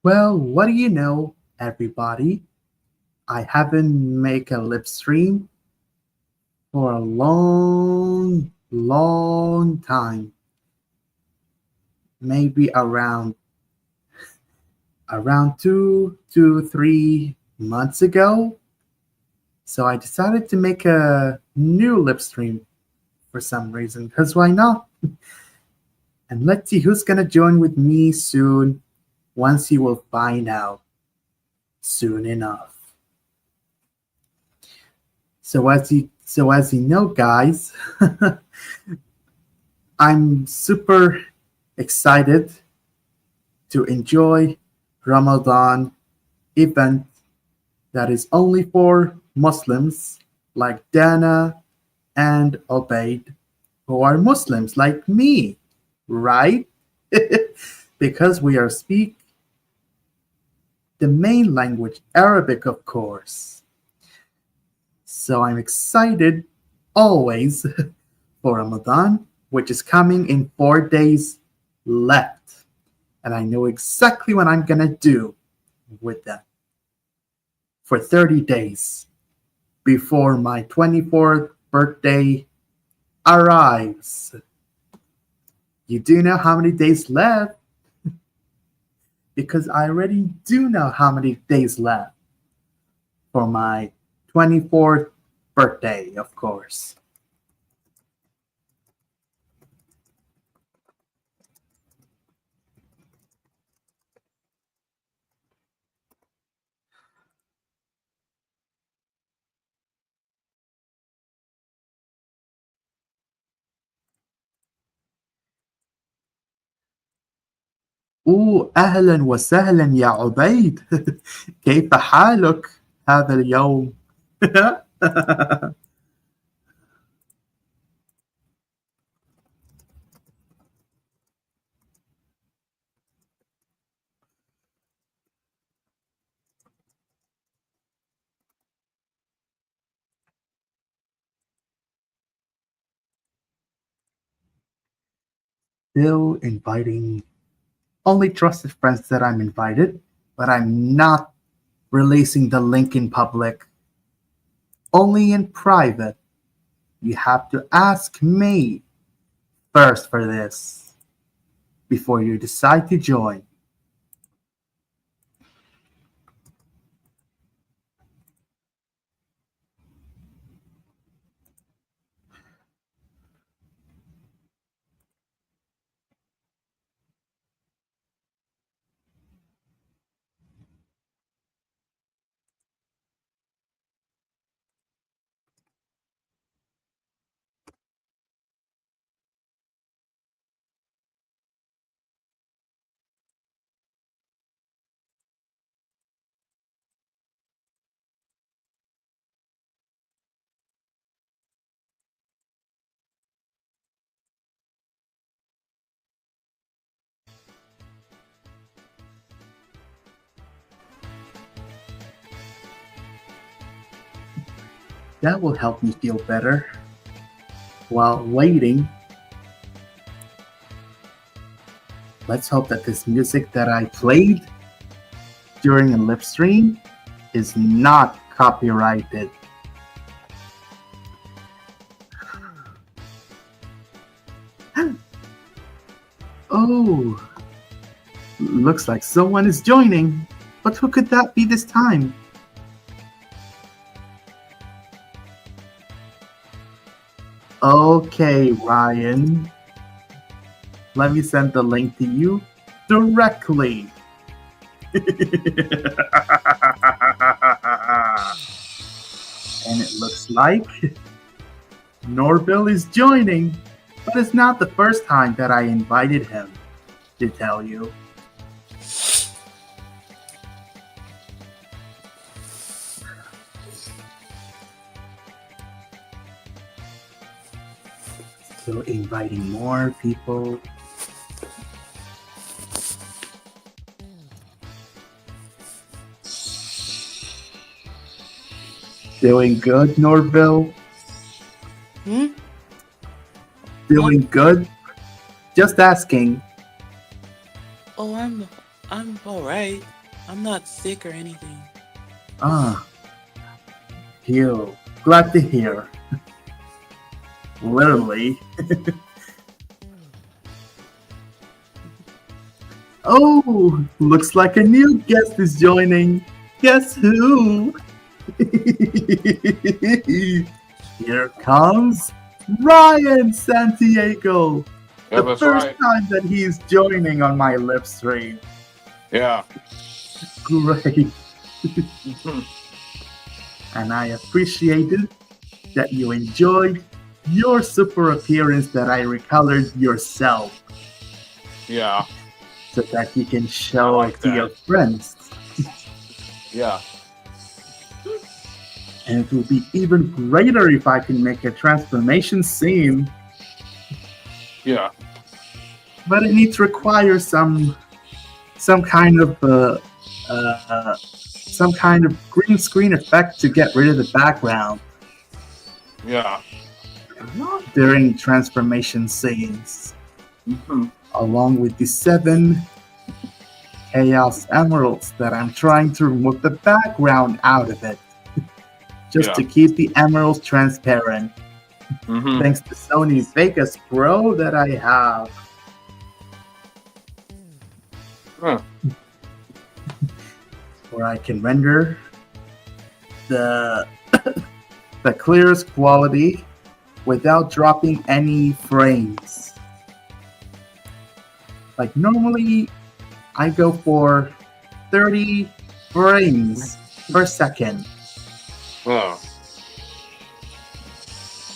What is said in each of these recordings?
Well, what do you know, everybody? I haven't made a lip stream for a long, long time. Maybe around 2 to 3 months ago. So I decided to make a new lip stream for some reason. Because why not? And let's see who's gonna join with me soon. Once you will find out soon enough. So as you know, guys, I'm super excited to enjoy Ramadan event that is only for Muslims like Dana and Obaid, who are Muslims like me, right? Because we are speak the main language, Arabic, of course. So I'm excited always for Ramadan, which is coming in 4 days left. And I know exactly what I'm gonna do with them for 30 days before my 24th birthday arrives. You do know how many days left? Because I already do know how many days left for my 24th birthday, of course. أهلا وسهلا يا عبيد. كيف حالك هذا اليوم؟ Still inviting only trusted friends that I'm invited, but I'm not releasing the link in public, only in private. You have to ask me first for this before you decide to join. That will help me feel better. While waiting, let's hope that this music that I played during a lip stream is not copyrighted. Oh, looks like someone is joining. But who could that be this time? Okay, Ryan. Let me send the link to you directly. And it looks like Norville is joining, but it's not the first time that I invited him, to tell you. So inviting more people. Doing good, Norville? Hmm? What? Doing good? Just asking. Oh, I'm I'm alright. I'm not sick or anything. Ah, you. Glad to hear. Literally. Oh, looks like a new guest is joining. Guess who? Here comes Ryan Santiago. Yeah, The that's first right. time that he's joining on my live stream. Yeah. Great. And I appreciated that you enjoyed your super appearance that I recolored yourself Yeah. so that you can I show like it to your that. friends. Yeah. And it would be even greater if I can make a transformation scene, Yeah. but it needs to require some kind of some kind of green screen effect to get rid of the background Yeah. during transformation scenes, Mm-hmm. along with the 7 Chaos Emeralds that I'm trying to remove the background out of it, just Yeah. to keep the emeralds transparent. Mm-hmm. Thanks to Sony Vegas Pro that I have. Huh. Where I can render the the clearest quality without dropping any frames. Like normally I go for 30 frames per second Oh.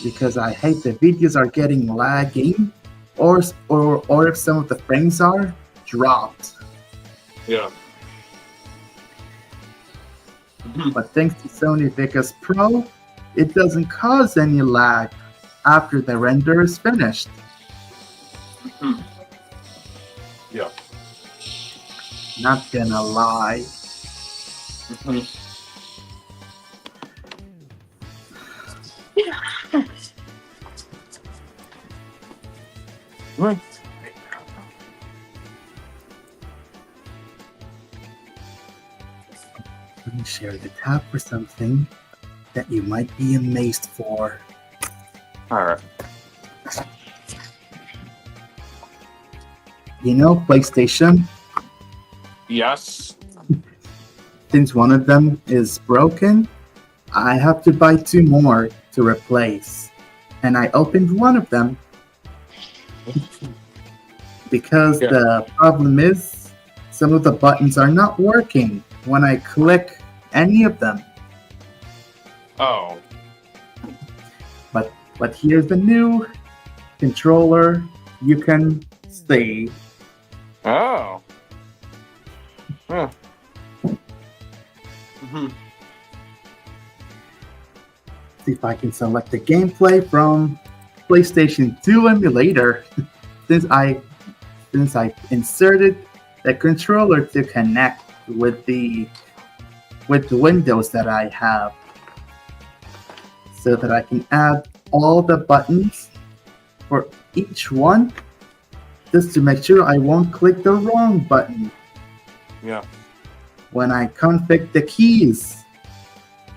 because I hate the videos are getting lagging or if some of the frames are dropped. Yeah. But thanks to Sony Vegas Pro, it doesn't cause any lag after the render is finished. Yeah. Not gonna lie. Mm-hmm. Let me share the tab for something that you might be amazed for. All right. You know, PlayStation, Yes. since one of them is broken, I have to buy 2 more to replace. And I opened one of them because Yeah. the problem is some of the buttons are not working when I click any of them. Oh. But here's the new controller you can see. Oh. Huh. Mm-hmm. See if I can select the gameplay from PlayStation 2 emulator since I inserted the controller to connect with the windows that I have so that I can add all the buttons for each one just to make sure I won't click the wrong button Yeah. when I config the keys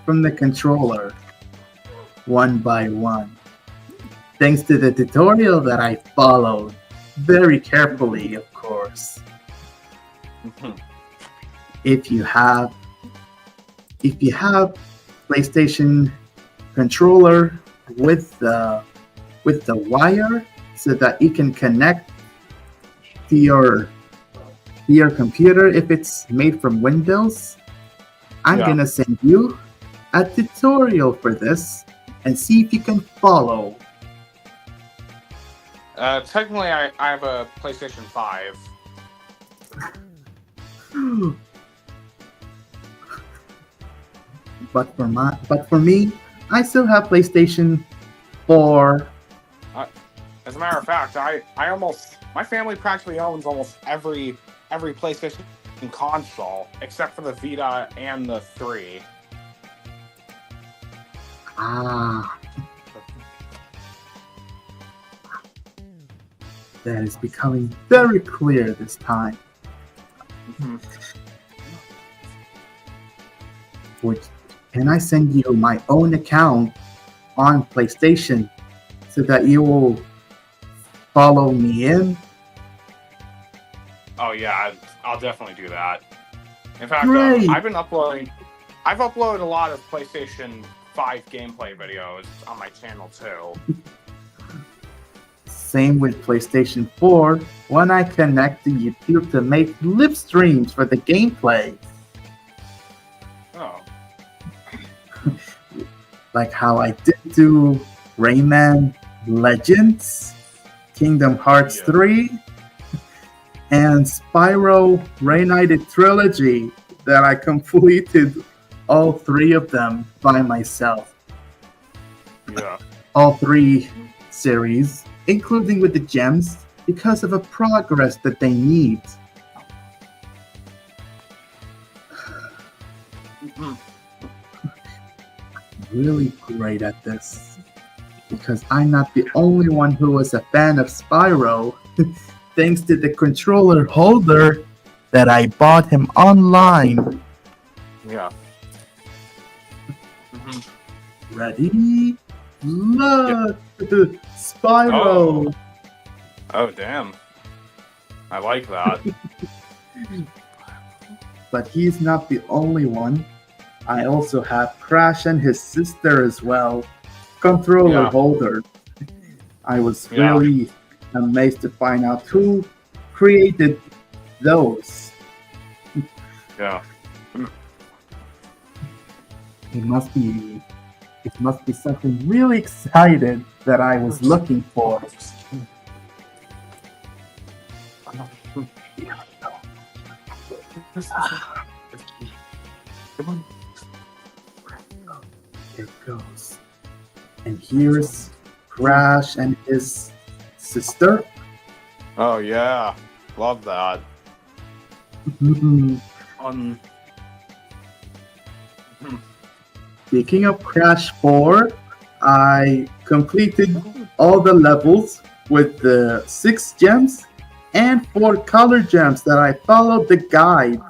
from the controller one by one. Thanks to the tutorial that I followed very carefully, of course. Mm-hmm. If you have PlayStation controller with the wire so that you can connect to your computer if it's made from Windows, I'm Yeah. gonna send you a tutorial for this and see if you can follow. Technically, I have a PlayStation 5. But for me, I still have PlayStation 4. As a matter of fact, my family practically owns almost every PlayStation console except for the Vita and the 3. Ah, that is becoming very clear this time. Mhm. Which, can I send you my own account on PlayStation so that you will follow me in? Oh yeah, I'll definitely do that. In fact, Great. I've uploaded a lot of PlayStation 5 gameplay videos on my channel too. Same with PlayStation 4 when I connect to YouTube to make live streams for the gameplay. Oh, Like how I did do Rayman Legends, Kingdom Hearts Yeah. 3, and Spyro Reignited Trilogy that I completed all 3 of them by myself. yeah. All 3 series, including with the gems, because of a progress that they need. Mhm. Really great at this. Because I'm not the only one who was a fan of Spyro, thanks to the controller holder that I bought him online. Yeah. Mhm. Ready? Look! Spyro! Oh, damn. I like that. But he's not the only one. I also have Crash and his sister as well. Controller Yeah. holder. I was Yeah. really amazed to find out who created those. Yeah. It must be something really excited that I was looking for. There it goes. And here's Crash and his sister. Oh yeah. Love that. Speaking of Crash 4, I completed all the levels with the 6 gems and 4 color gems that I followed the guides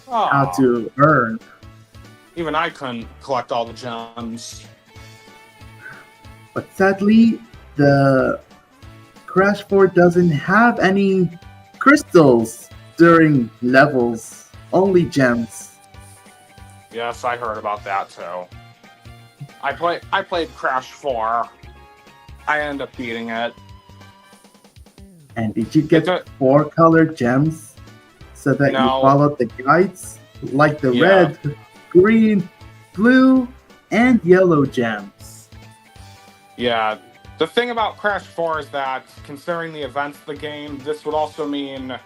how Aw. to earn. Even I couldn't collect all the gems. But sadly, the Crash 4 doesn't have any crystals during levels, only gems. Yes, I heard about that too. I played Crash 4. I ended up beating it. And did you get It's a- 4 colored gems so that you No. followed the guides? Like the Yeah. red, green, blue, and yellow gems. Yeah. The thing about Crash 4 is that, considering the events of the game, this would also mean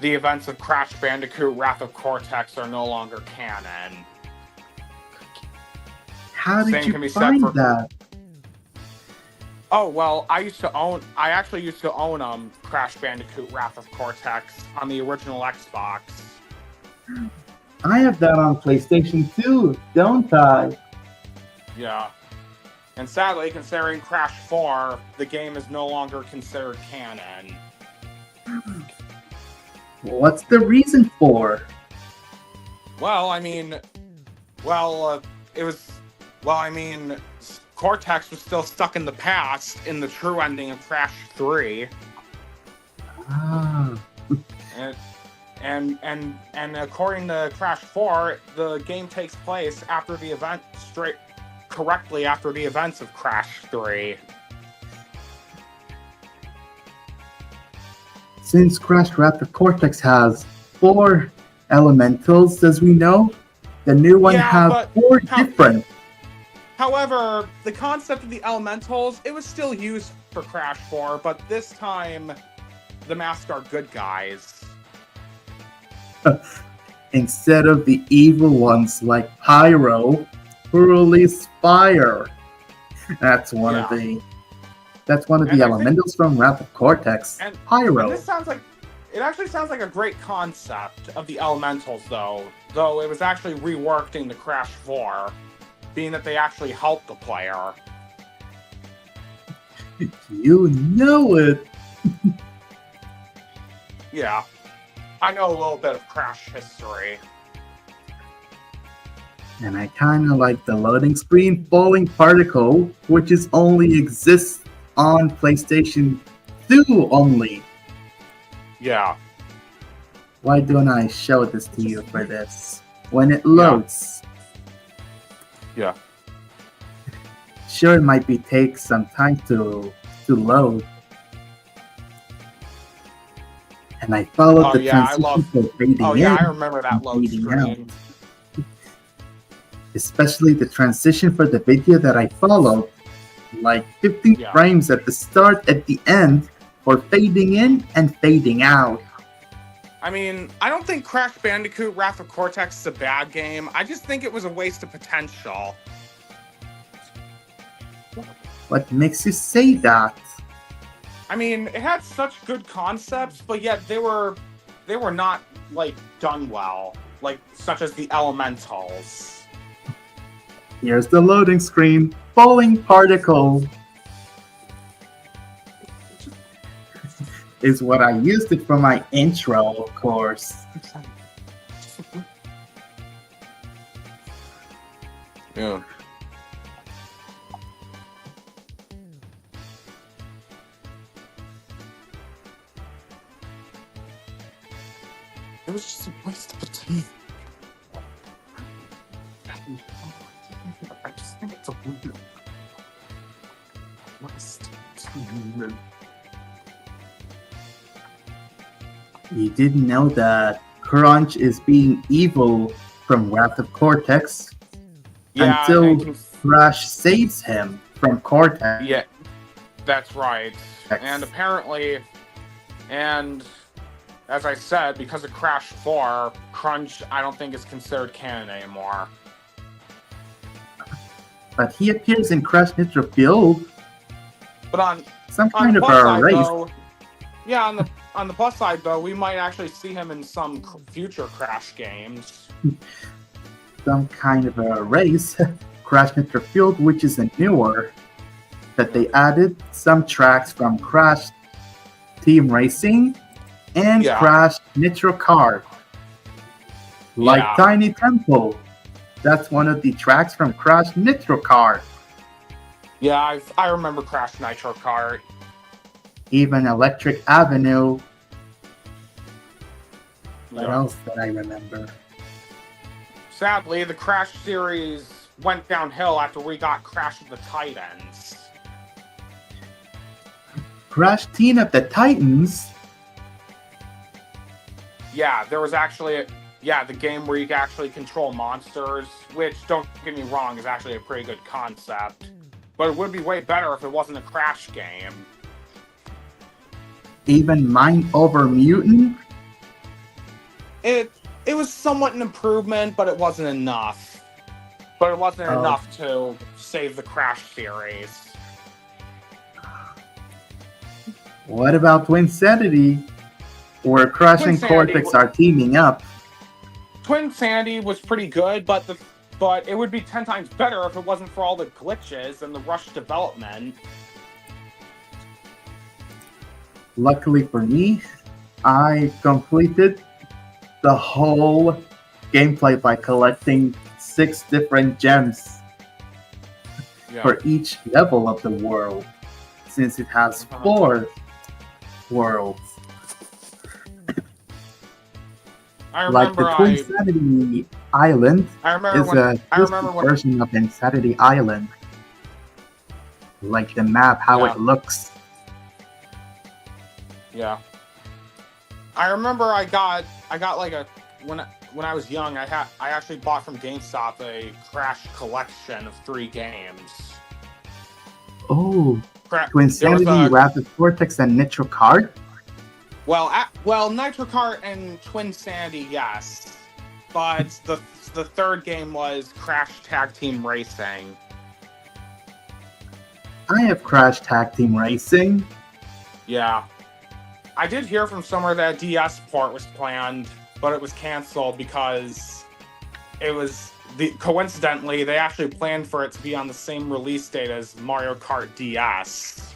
the events of Crash Bandicoot Wrath of Cortex are no longer canon. How did Same can you be said find for- that? Oh, well, I actually used to own Crash Bandicoot Wrath of Cortex on the original Xbox. I have that on PlayStation 2, don't I? Yeah. And sadly, considering Crash 4, the game is no longer considered canon. What's the reason for? Well, I mean, Cortex was still stuck in the past in the true ending of Crash 3. Ah, And according to Crash 4, the game takes place after the event correctly after the events of Crash 3. since Crash Raptor Cortex has 4 elementals, as we know, the new one Yeah, have but 4 how- different. However, the concept of the elementals, it was still used for Crash 4, but this time the masks are good guys. Instead of the evil ones like Pyro, who release fire. That's one of Yeah. the And I think- elementals from Wrath of Cortex. And Pyro. this it actually sounds like a great concept of the elementals, though it was actually reworked in the Crash 4, being that they actually help the player. You know it. Yeah. I know a little bit of Crash history. And I kind of like the loading screen falling particle, which is only exists on PlayStation 2 only. Yeah. Why don't I show this to you for this? When it loads, Yeah. sure it might be take some time to load. And I followed Oh the yeah, transition for fading in I remember that and load fading out. screen. Especially the transition for the video that I followed, like 15 Yeah. frames at the start, at the end, for fading in and fading out. I mean, I don't think Crash Bandicoot Wrath of Cortex is a bad game. I just think it was a waste of potential. What makes you say that? I mean, it had such good concepts, but yet they were not like done well, like such as the elementals. Here's the loading screen. Falling particle is what I used it for my intro, of course. Yeah. It was just a waste of time. I just think it's a waste of time. You didn't know that Crunch is being evil from Wrath of Cortex Yeah, until Crash saves him from Cortex. yeah, that's right. And apparently, and as I said, because of Crash 4, Crunch I don't think is considered canon anymore. But he appears in Crash Nitro Field. But on Some on kind the of plus a side, race. though, yeah, on the plus side though, we might actually see him in some future Crash games. Some kind of a race. Crash Nitro Field, which is a newer that they added some tracks from Crash Team Racing and Yeah. Crash Nitro Kart. Like Yeah. Tiny Temple. That's one of the tracks from Crash Nitro Kart. Yeah, I remember Crash Nitro Kart. Even Electric Avenue. What Yeah. else that I remember? Sadly, the Crash series went downhill after we got Crash of the Titans. Crash Teen of the Titans? Yeah, there was actually the game where you can actually control monsters, which, don't get me wrong, is actually a pretty good concept. But it would be way better if it wasn't a Crash game. Even Mind Over Mutant? It was somewhat an improvement, but it wasn't enough. But it wasn't Oh. enough to save the Crash series. What about Twinsanity? Where Crash and Twinsanity Cortex are teaming up. Twin Sandy was pretty good, but it would be 10 times better if it wasn't for all the glitches and the rushed development. Luckily for me, I completed the whole gameplay by collecting 6 different gems Yeah. for each level of the world, since it has 4 worlds. I Like the remember Twinsanity Island I remember is when a I remember when version of Insanity Island. Like the map, how Yeah. it looks. Yeah. I remember I got like when I was young, I actually bought from GameStop a Crash collection of 3 games. Oh, There was Twinsanity, Wrath of Cortex, and Nitro Kart? well, Nitro Kart and Twin Sandy, yes. But the third game was Crash Tag Team Racing. I have Crash Tag Team Racing. Yeah. I did hear from somewhere that a DS port was planned, but it was canceled because coincidentally, they actually planned for it to be on the same release date as Mario Kart DS.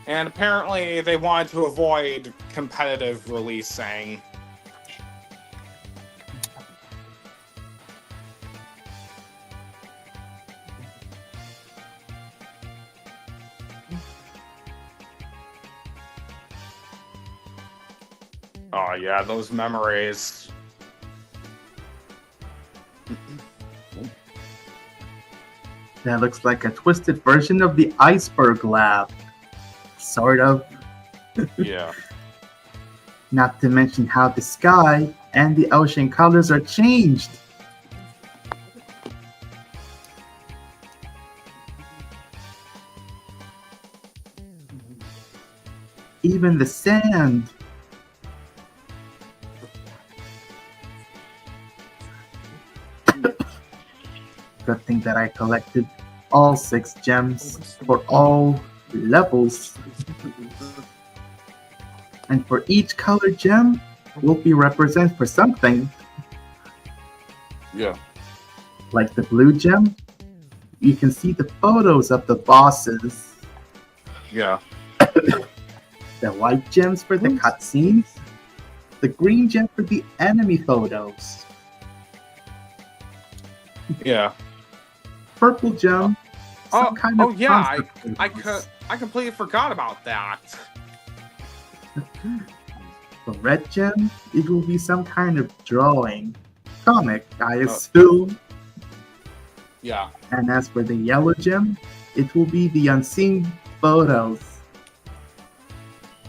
And apparently they wanted to avoid competitive releasing. Oh yeah, those memories. That looks like a twisted version of the iceberg lab. Sort of. Yeah. Not to mention how the sky and the ocean colors are changed. Even the sand. Good thing that I collected all 6 gems for all levels. And for each color gem will be represented for something. Yeah. Like the blue gem, you can see the photos of the bosses. Yeah. The white gems for the cutscenes. The green gem for the enemy photos. Yeah. Purple gem. some kind of yeah, concept I completely forgot about that. For red gem, it will be some kind of drawing. Comic, I assume. Yeah. And as for the yellow gem, it will be the unseen photos.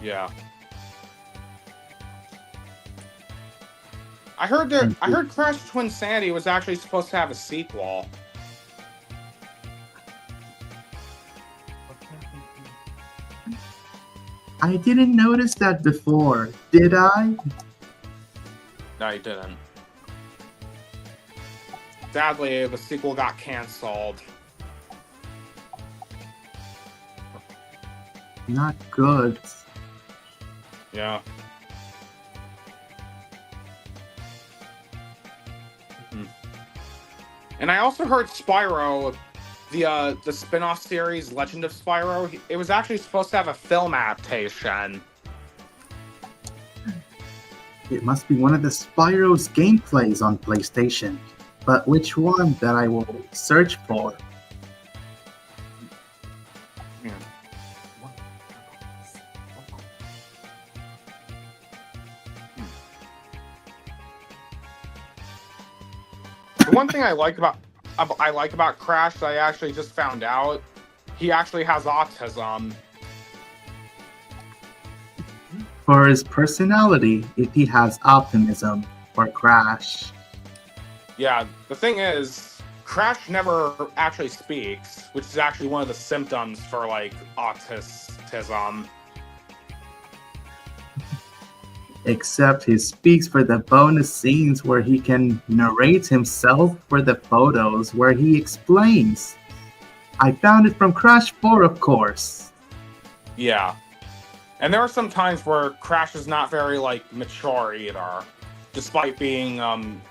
Yeah. I heard Crash Twinsanity was actually supposed to have a sequel. I didn't notice that before, did I? No, you didn't. Sadly, the sequel got canceled. Not good. Yeah. And I also heard Spyro, the spin-off series Legend of Spyro, it was actually supposed to have a film adaptation. It must be one of the Spyro's gameplays on PlayStation. But which one that I will search for? Yeah. The one thing I like about Crash that I actually just found out, he actually has autism. For his personality, if he has optimism, or Crash. Yeah, the thing is, Crash never actually speaks, which is actually one of the symptoms for, like, autism. Except he speaks for the bonus scenes where he can narrate himself for the photos where he explains. I found it from Crash 4, of course. Yeah. And there are some times where Crash is not very, like, mature either, despite being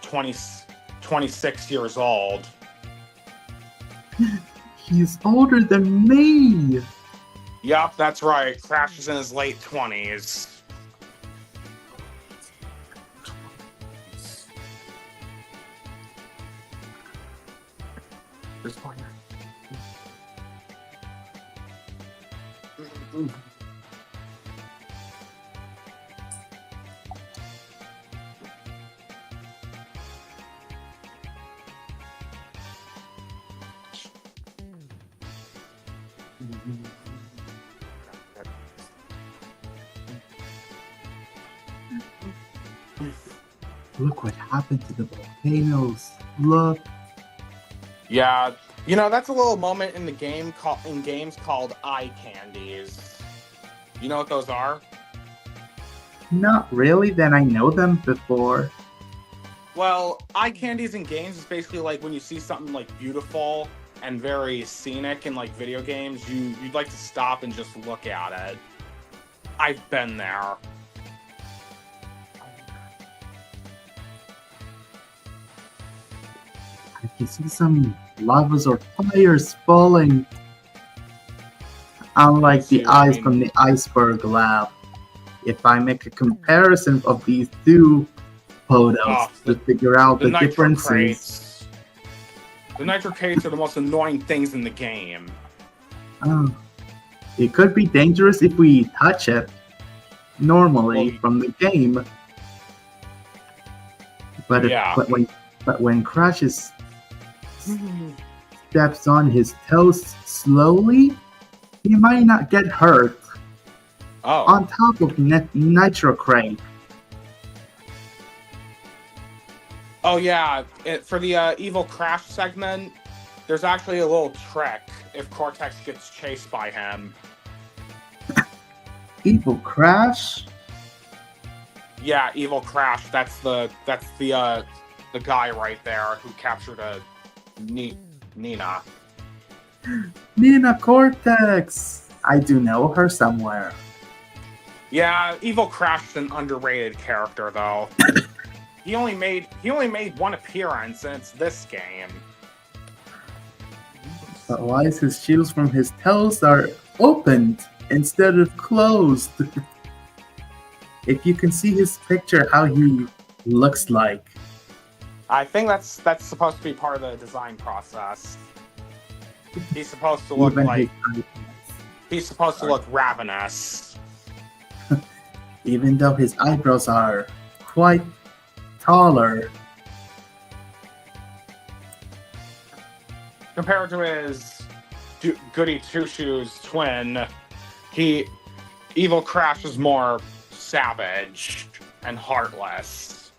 26 years old. He's older than me. Yup, that's right. Crash is in his late 20s. Look what happened to the volcanoes. Look. Yeah, you know, that's a little moment in the game games called eye candies. You know what those are? Not really, then I know them before. Well, eye candies in games is basically like when you see something like beautiful and very scenic in like video games, you'd like to stop and just look at it. I've been there. I can see some lavas or fires falling. Unlike See the what I eyes mean? from the iceberg lab. If I make a comparison of these two photos Oh, to figure out the the Nitro differences, crates. The Nitro crates are the most annoying things in the game. oh, it could be dangerous if we touch it normally Well, from the game. But if, yeah. but when Crash steps on his toes slowly, he might not get hurt. Oh. On top of Nitro Crate. Oh yeah. For the evil Crash segment, there's actually a little trick if Cortex gets chased by him. Evil Crash? Yeah, evil Crash. That's the guy right there who captured a Nina. Nina Cortex! I do know her somewhere. Yeah, evil Crash is an underrated character though. he only made one appearance, and it's this game. But why is his shoes from his toes are opened instead of closed? If you can see his picture, how he looks like. I think that's supposed to be part of the design process. He's supposed to look Even like his- he's supposed to look ravenous. even though his eyebrows are quite taller. Compared to his Goody Two Shoes twin, evil Crash is more savage and heartless.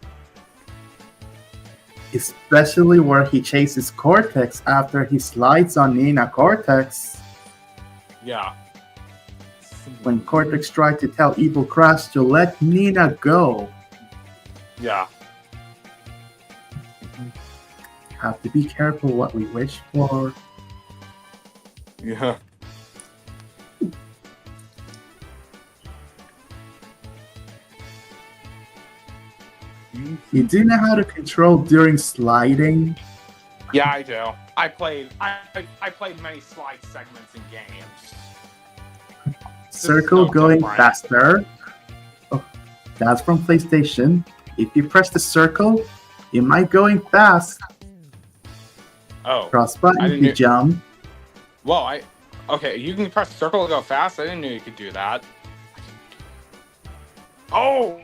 Especially where he chases Cortex after he slides on Nina Cortex. Yeah. When Cortex tried to tell Evil Crash to let Nina go. Yeah. Have to be careful what we wish for. Yeah. You do know how to control during sliding? Yeah, I do. I played many slide segments in games. Circle so going different. faster. Oh, that's from PlayStation. If you press the circle, you might going fast. Oh. Cross I button didn't to know- jump. Well, okay, you can press circle to go fast. I didn't know you could do that. Oh,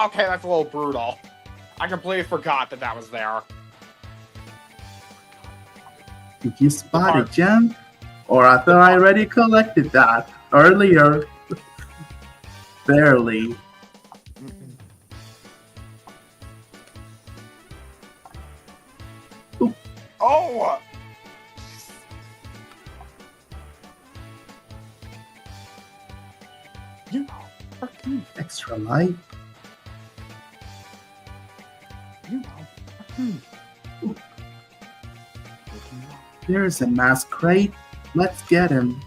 okay, that's a little brutal. I completely forgot that was there. Did you spot a gem? Or I thought I already collected that earlier. Barely. Oh! You Extra light. There's a mask crate. Let's get him.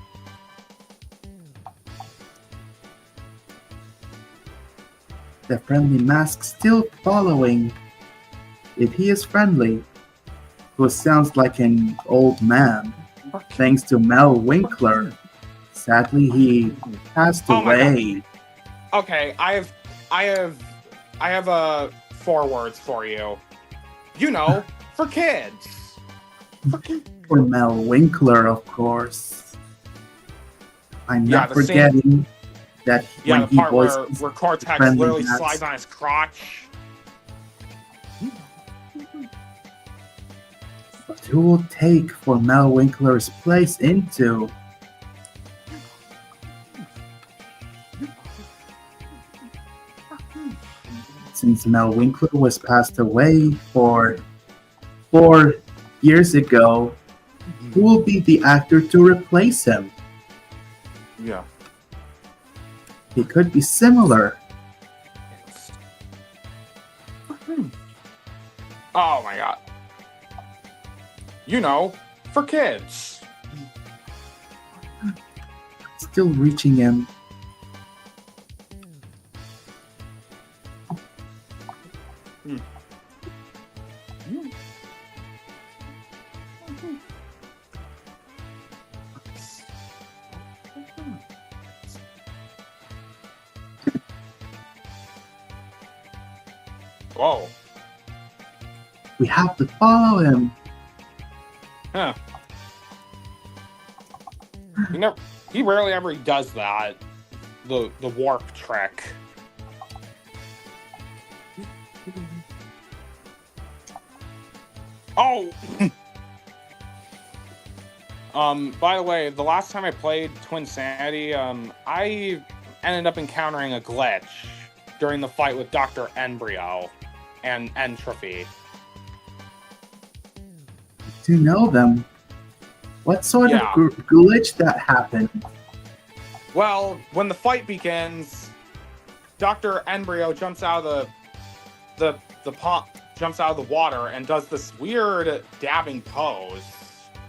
The friendly mask still following. If he is friendly, who sounds like an old man, thanks to Mel Winkler. Sadly, he passed Oh my away. Okay, I have 4 words for you. You know, for kids. For Mel Winkler, of course. I'm Yeah, not the scene- forgetting that Yeah, when the he part voiced where Cortex friendly literally mask. slides on his crotch. But who will take for Mel Winkler's place into? Since Mel Winkler was passed away 4 years ago, who will be the actor to replace him? Yeah. He could be similar. Oh my god. You know, for kids. Still reaching him. Whoa. We have to follow him. Huh. He rarely ever does that. The warp trick. Oh! By the way, the last time I played Twin Sanity, I ended up encountering a glitch during the fight with Dr. Embryo and Entropy. To know them. What sort of glitch that happened? Well, when the fight begins, Dr. Embryo jumps out of the pond, jumps out of the water and does this weird dabbing pose,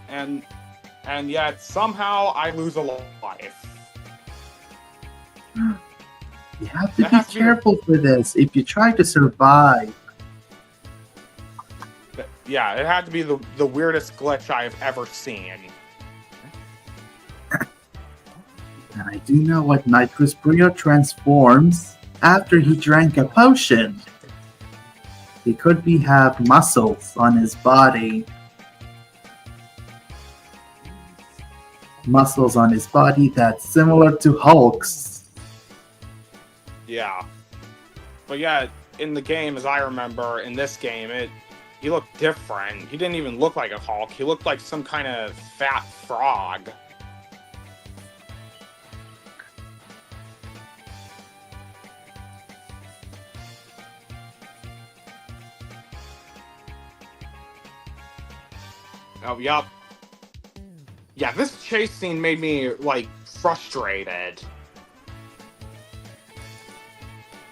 and yet somehow I lose a life. You have to be careful for this if you try to survive. Yeah, it had to be the weirdest glitch I have ever seen. And I do know what Nitrous Brio transforms after he drank a potion. He could have muscles on his body. Muscles on his body that's similar to Hulk's. Yeah. But yeah, in the game, as I remember, in this game, he looked different. He didn't even look like a Hulk. He looked like some kind of fat frog. Oh, yup. Yeah, this chase scene made me, like, frustrated.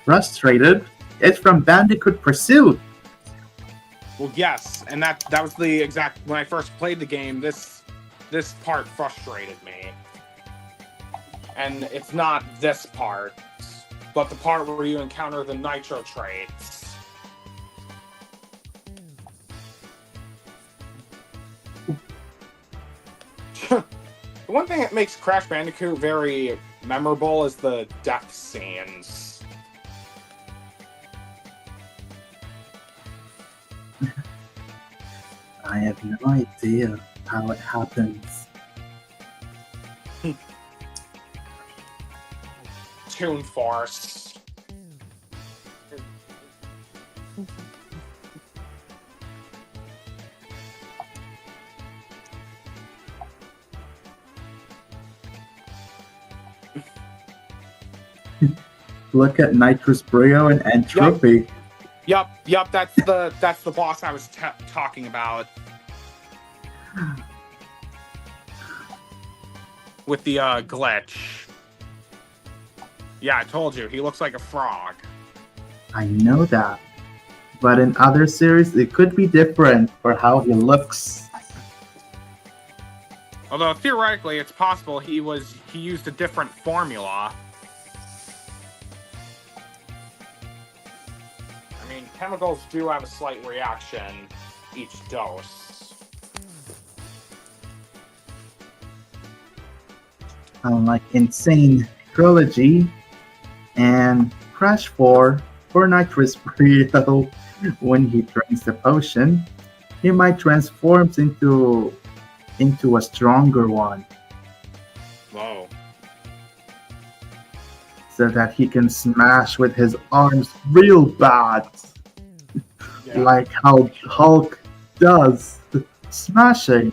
Frustrated? It's from Bandicoot Pursuit. Well, yes, and that was the exact... When I first played the game, this part frustrated me. And it's not this part, but the part where you encounter the Nitro traits. The one thing that makes Crash Bandicoot very memorable is the death scenes. I have no idea how it happens. Toon Force. Look at Nitrous Brio and Entropy. Yup, that's the boss I was talking about. With the glitch. Yeah, I told you, he looks like a frog. I know that. But in other series, it could be different for how he looks. Although theoretically, it's possible he used a different formula. I mean, chemicals do have a slight reaction each dose. Unlike Insane Trilogy and Crash 4 for Nitrous Brio, when he drinks the potion, he might transform into a stronger one. Whoa. So that he can smash with his arms real bad. Yeah. Like how Hulk does. Smashing.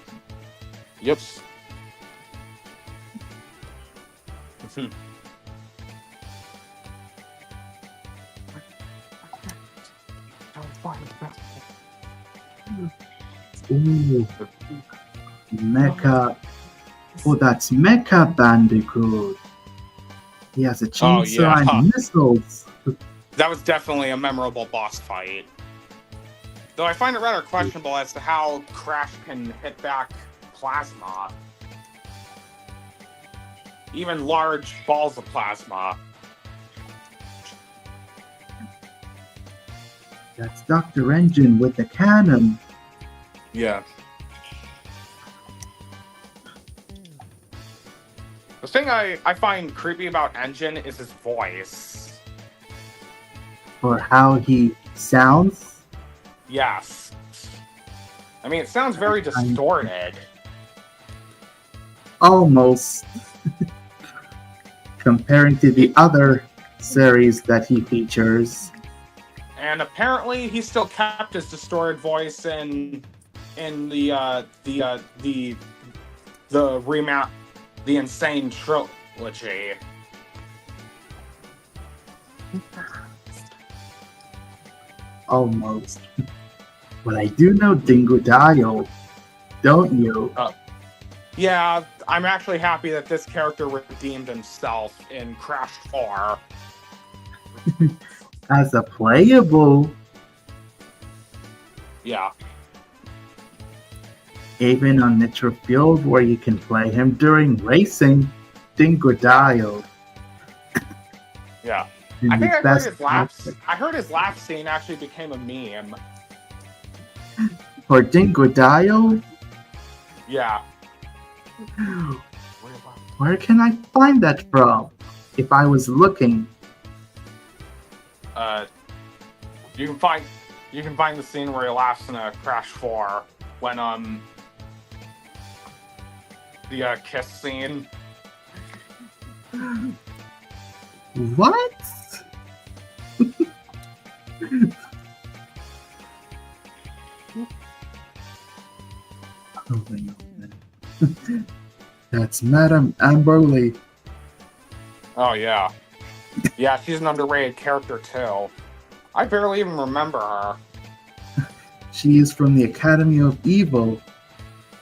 Yep. Ooh. Mecha. Oh, that's Mecha Bandicoot. He has a chainsaw and missiles. That was definitely a memorable boss fight. Though I find it rather questionable as to how Crash can hit back plasma. Even large balls of plasma. That's Dr. Engine with the cannon. Yeah. The thing I find creepy about Engine is his voice. Or how he Sounds? Yes. I mean, it sounds very distorted. Almost. Comparing to the other series that he features. And apparently, he still kept his distorted voice in the remap, the Insane trilogy. Almost. But I do know Dingodile, don't you? Yeah, I'm actually happy that this character redeemed himself in Crash 4. As a playable, Yeah. even on Nitro Field where you can play him during racing, Dingodile. Yeah. is I think the I heard best his laugh. outfit. I heard his laugh scene actually became a meme. For Dingodile, Yeah. where can I find that from? If I was looking, You can find the scene where he laughs in a Crash 4 when the kiss scene. what? Oh my God. That's Madame Amberley. Oh yeah. Yeah, she's an underrated character too. I barely even remember her. She is from the Academy of Evil.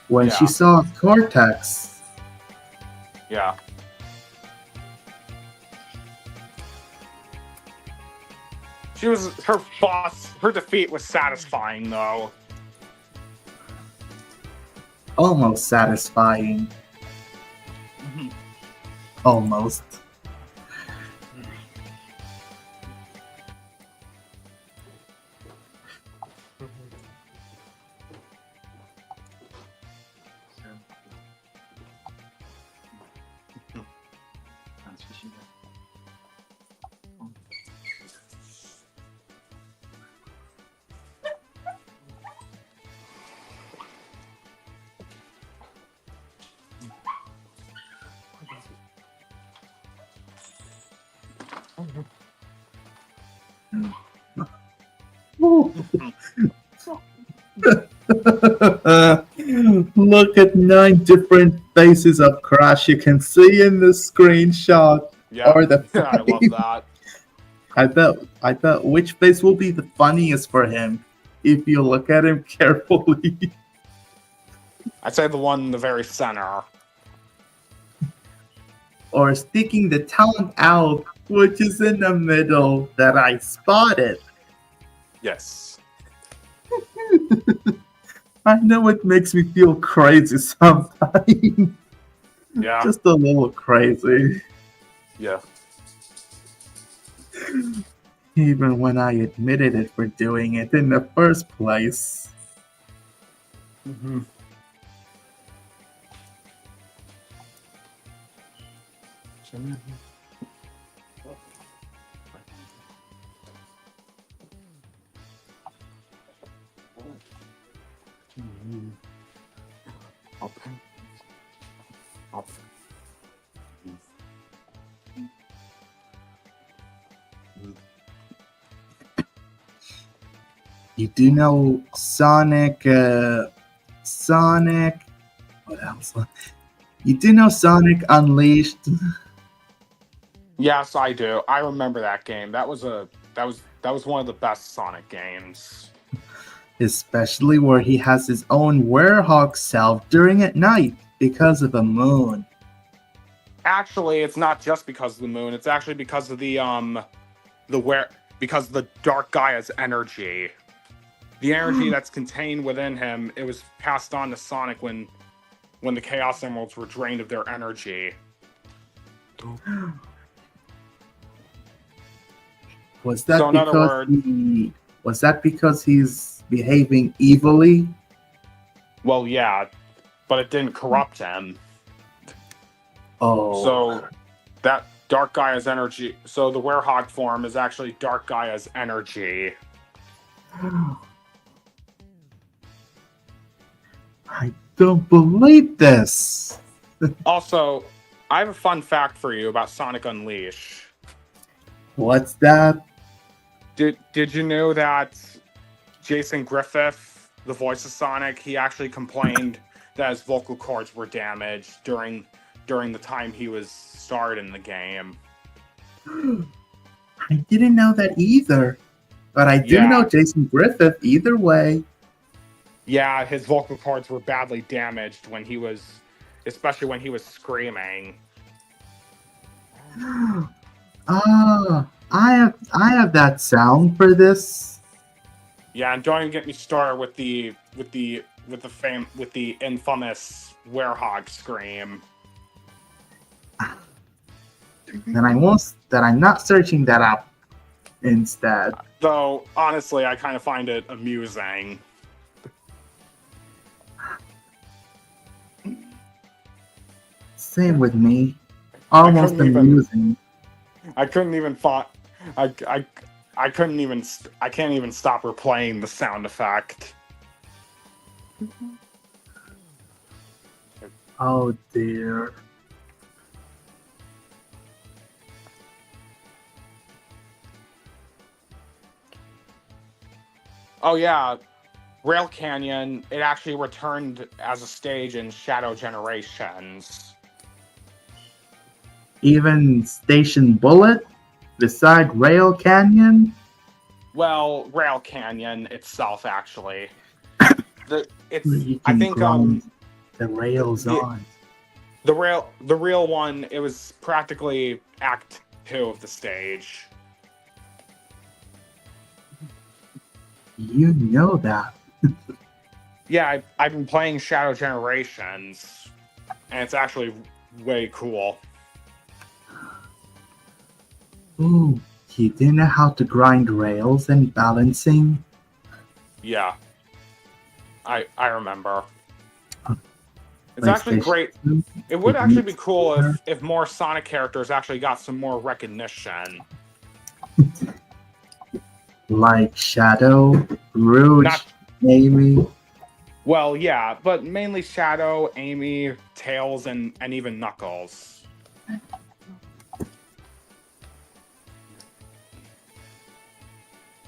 When she Yeah. saw Cortex, Yeah. She was her boss. Her defeat was satisfying though. almost satisfying. Almost. Look at 9 different faces of Crash you can see in the screenshot. Yeah. Or the Yeah, I love that. I bet which face will be the funniest for him if you look at him carefully. I'd say the one in the very center. Or sticking the tongue out, which is in the middle that I spotted. Yes. I know it makes me feel crazy sometimes. Yeah. Just a little crazy. Yeah. Even when I admitted it for doing it in the first place. Mm-hmm. You do know Sonic, what else? You do know Sonic Unleashed? Yes, I do. I remember that game. That was one of the best Sonic games. Especially where he has his own werehog self during at night because of a moon. Actually, it's not just because of the moon. It's actually because of because the Dark Gaia's energy. The energy that's contained within him, it was passed on to Sonic when the Chaos Emeralds were drained of their energy. Was that So in other was that because he's behaving evilly? Well, yeah, but it didn't corrupt him. Oh. So that Dark Gaia's energy, so the Werehog form is actually Dark Gaia's energy. I don't believe this. Also, I have a fun fact for you about Sonic Unleashed. What's that? Did you know that Jason Griffith, the voice of Sonic, he actually complained that his vocal cords were damaged during the time he was starred in the game. I didn't know that either. But I do know Yeah. Jason Griffith either way. Yeah, his vocal cords were badly damaged especially when he was screaming. I have that sound for this. Yeah, and don't even get me started with the infamous werehog scream. That I'm not searching that up instead. Though honestly, I kind of find it amusing. Same with me. Almost amusing. I couldn't even thought. I couldn't even. I can't even stop replaying the sound effect. Oh dear. Oh yeah, Rail Canyon. It actually returned as a stage in Shadow Generations. Even Station Bullet beside Rail Canyon. Well, Rail Canyon itself, actually. You I can think grind the rails the, on. the real one. It was practically Act 2 of the stage. You know that. Yeah, I've been playing Shadow Generations, and it's actually way cool. Ooh, you didn't know how to grind rails and balancing? Yeah, I remember. It's actually great. It would actually be cool if more Sonic characters actually got some more recognition. Like Shadow, Rouge, Amy. Well, yeah, but mainly Shadow, Amy, Tails, and even Knuckles.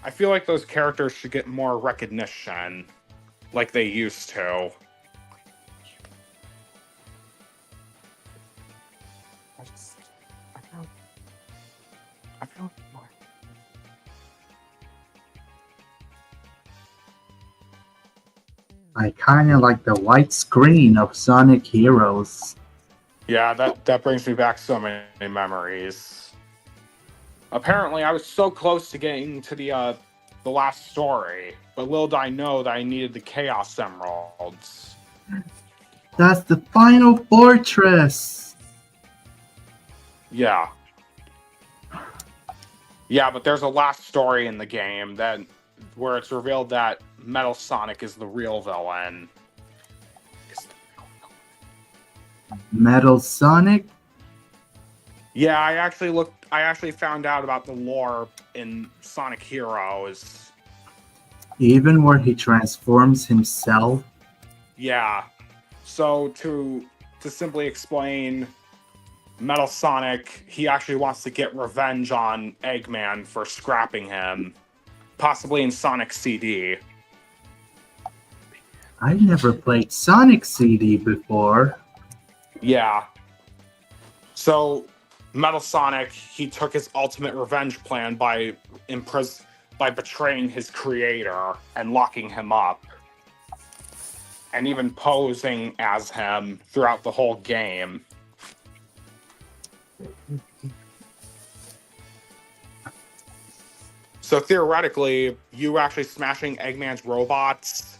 I feel like those characters should get more recognition, like they used to. I feel more. I kinda like the white screen of Sonic Heroes. Yeah, that brings me back so many memories. Apparently, I was so close to getting to the last story, but little did I know that I needed the Chaos Emeralds. That's the final fortress! Yeah. Yeah, but there's a last story in the game where it's revealed that Metal Sonic is the real villain. Metal Sonic? Yeah, I actually found out about the lore in Sonic Heroes. Even where he transforms himself? Yeah. So to simply explain, Metal Sonic, he actually wants to get revenge on Eggman for scrapping him, possibly in Sonic CD. I never played Sonic CD before. Yeah. So Metal Sonic, he took his ultimate revenge plan by betraying his creator and locking him up, and even posing as him throughout the whole game. So theoretically, you actually smashing Eggman's robots,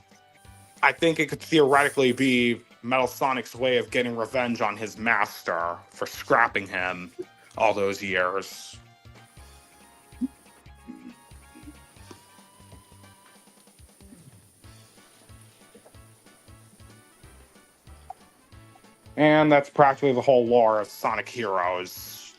I think it could theoretically be Metal Sonic's way of getting revenge on his master for scrapping him all those years. And that's practically the whole lore of Sonic Heroes.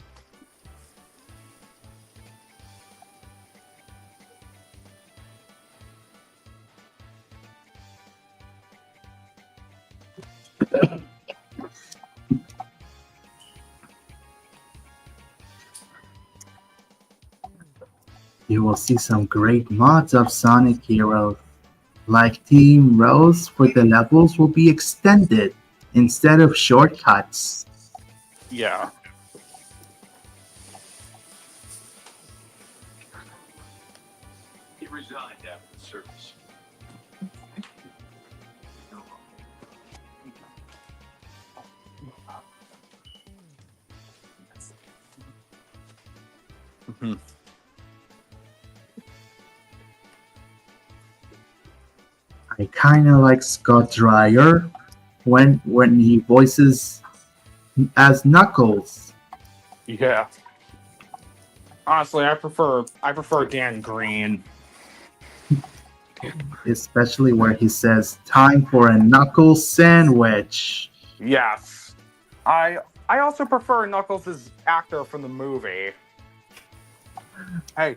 You will see some great mods of Sonic Heroes. Like Team Rose for the levels will be extended instead of shortcuts. Yeah. He resigned after the service. Mhm. I kinda like Scott Dreyer when he voices as Knuckles, Yeah. Honestly, I prefer Dan Green. especially where he says, "Time for a Knuckles sandwich." Yes. I also prefer Knuckles' actor from the movie. Hey,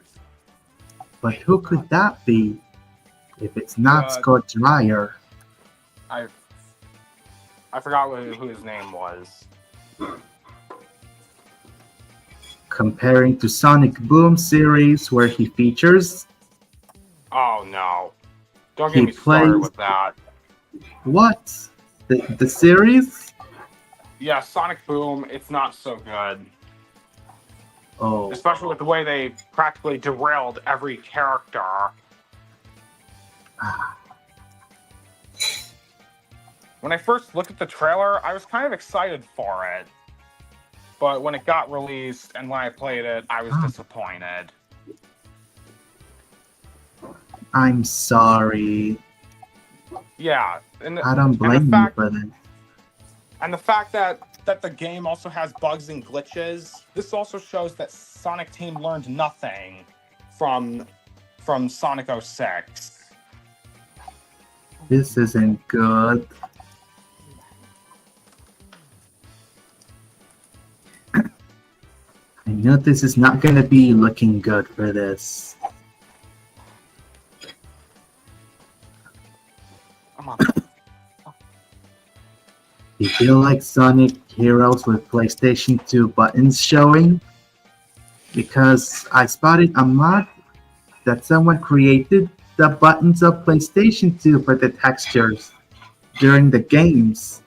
But who could that be if it's not uh, Scott Dreyer? I I forgot who his name was. Comparing to Sonic Boom series where he features, Oh no. Don't get he me started plays with that. what? The series? Yeah, Sonic Boom, it's not so good. Oh, Especially with the way they practically derailed every character. When I first looked at the trailer, I was kind of excited for it. But when it got released and when I played it, I was disappointed. I'm sorry. Yeah, I don't and the blame you fact for this. and the fact that the game also has bugs and glitches, this also shows that Sonic Team learned nothing from Sonic 06. This isn't good. I know this is not gonna be looking good for this. Come on. You feel like Sonic Heroes with PlayStation 2 buttons showing? Because I spotted a mod that someone created the buttons of PlayStation 2 for the textures during the games,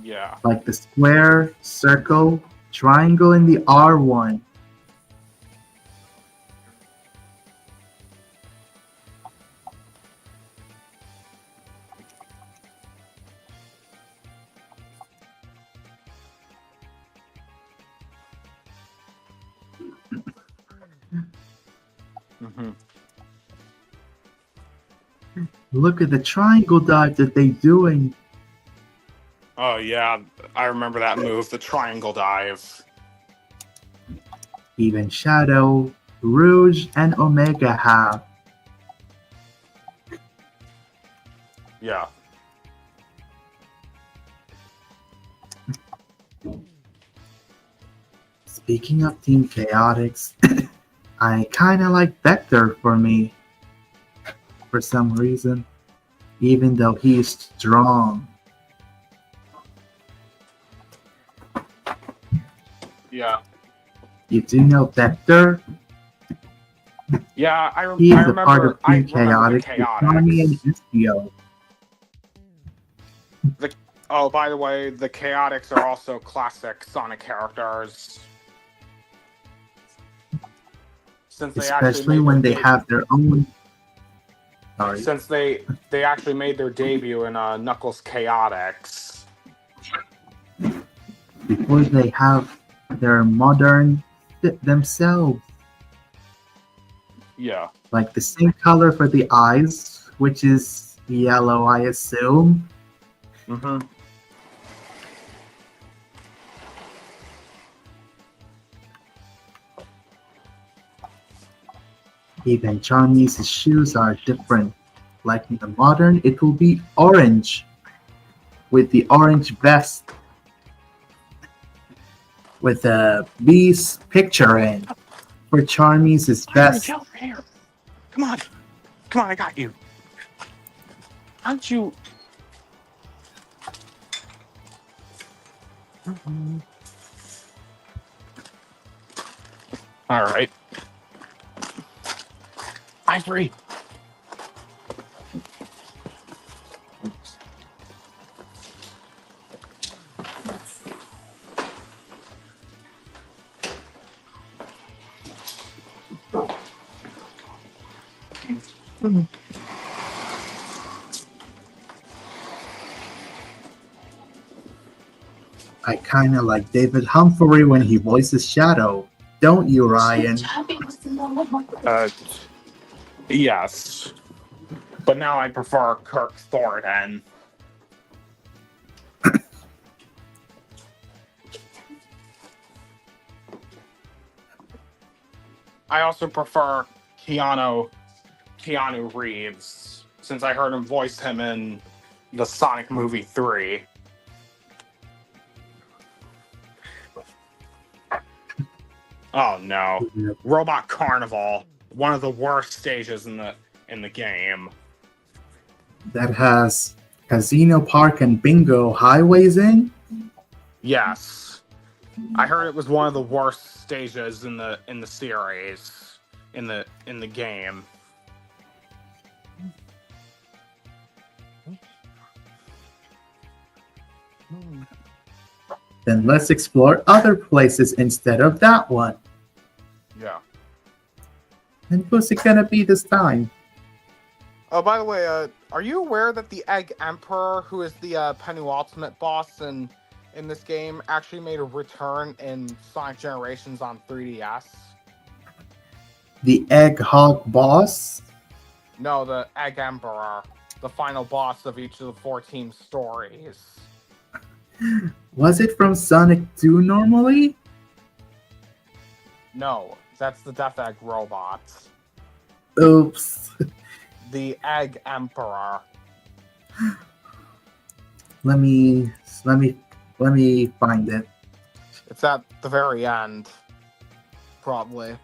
Yeah. like the square, circle, triangle, and the R1. Hmm. Look at the triangle dive that they doing. Oh yeah, I remember that move, the triangle dive. Even Shadow, Rouge, and Omega have. Yeah. Speaking of Team Chaotix, I kinda like Vector for me, for some reason, even though he is strong. Yeah. You do know Vector? Yeah, He I is a part remember of I Team remember the Chaotix with Tommy and Chaotix. Istio. Oh, by the way, the Chaotix are also classic Sonic characters. Since they actually Especially made their when they have their own. Sorry. since they actually made their debut in Knuckles Chaotix. Before they have their modern themselves. Yeah. Like the same color for the eyes, which is yellow, I assume. Mm-hmm. Even Chinese shoes are different. Like in the modern, it will be orange with the orange vest with a bee's picture in. For Charmy's vest, Over here. Come on. Come on, I got you. Aren't you? All right. Ivory. I kind of like David Humphrey when he voices Shadow. Don't you, Ryan? Uh, yes. But now I prefer Kirk Thornton. I also prefer Keanu Reeves, since I heard him voice him in the Sonic movie 3. Oh no. Robot Carnival, one of the worst stages in the game. That has Casino Park and Bingo highways in? Yes. I heard it was one of the worst stages in the series, in the game. Then let's explore other places instead of that one. Yeah. And who's it gonna be this time? Oh, by the way, are you aware that the Egg Emperor, who is the penultimate boss in this game, actually made a return in Sonic Generations on 3DS? The Egg Hog boss? No, the Egg Emperor, the final boss of each of the 14 stories. Was it from Sonic 2 normally? No, that's the Death Egg robot. Oops. The Egg Emperor. Let me find it. It's at the very end, probably.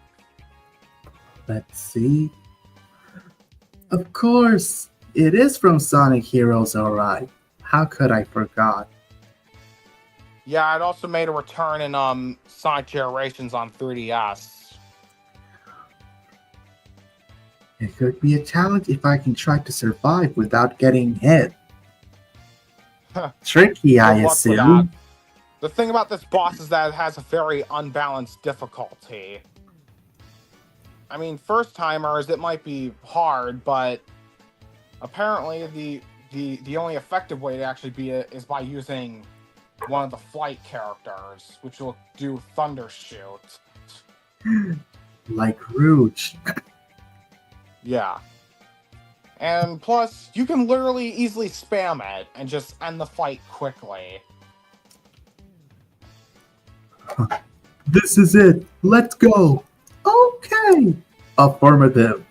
Let's see. Of course, it is from Sonic Heroes, alright. How could I forgot? Yeah, it also made a return in Sonic Generations on 3DS. It could be a challenge if I can try to survive without getting hit. Tricky, I Good luck with that. assume. The thing about this boss is that it has a very unbalanced difficulty. I mean, first timers, it might be hard, but apparently the only effective way to actually beat it is by using one of the flight characters, which will do Thunder Shoot. Like Rouge. Yeah. And plus, you can literally easily spam it and just end the fight quickly. This is it. Let's go. Okay. Affirmative.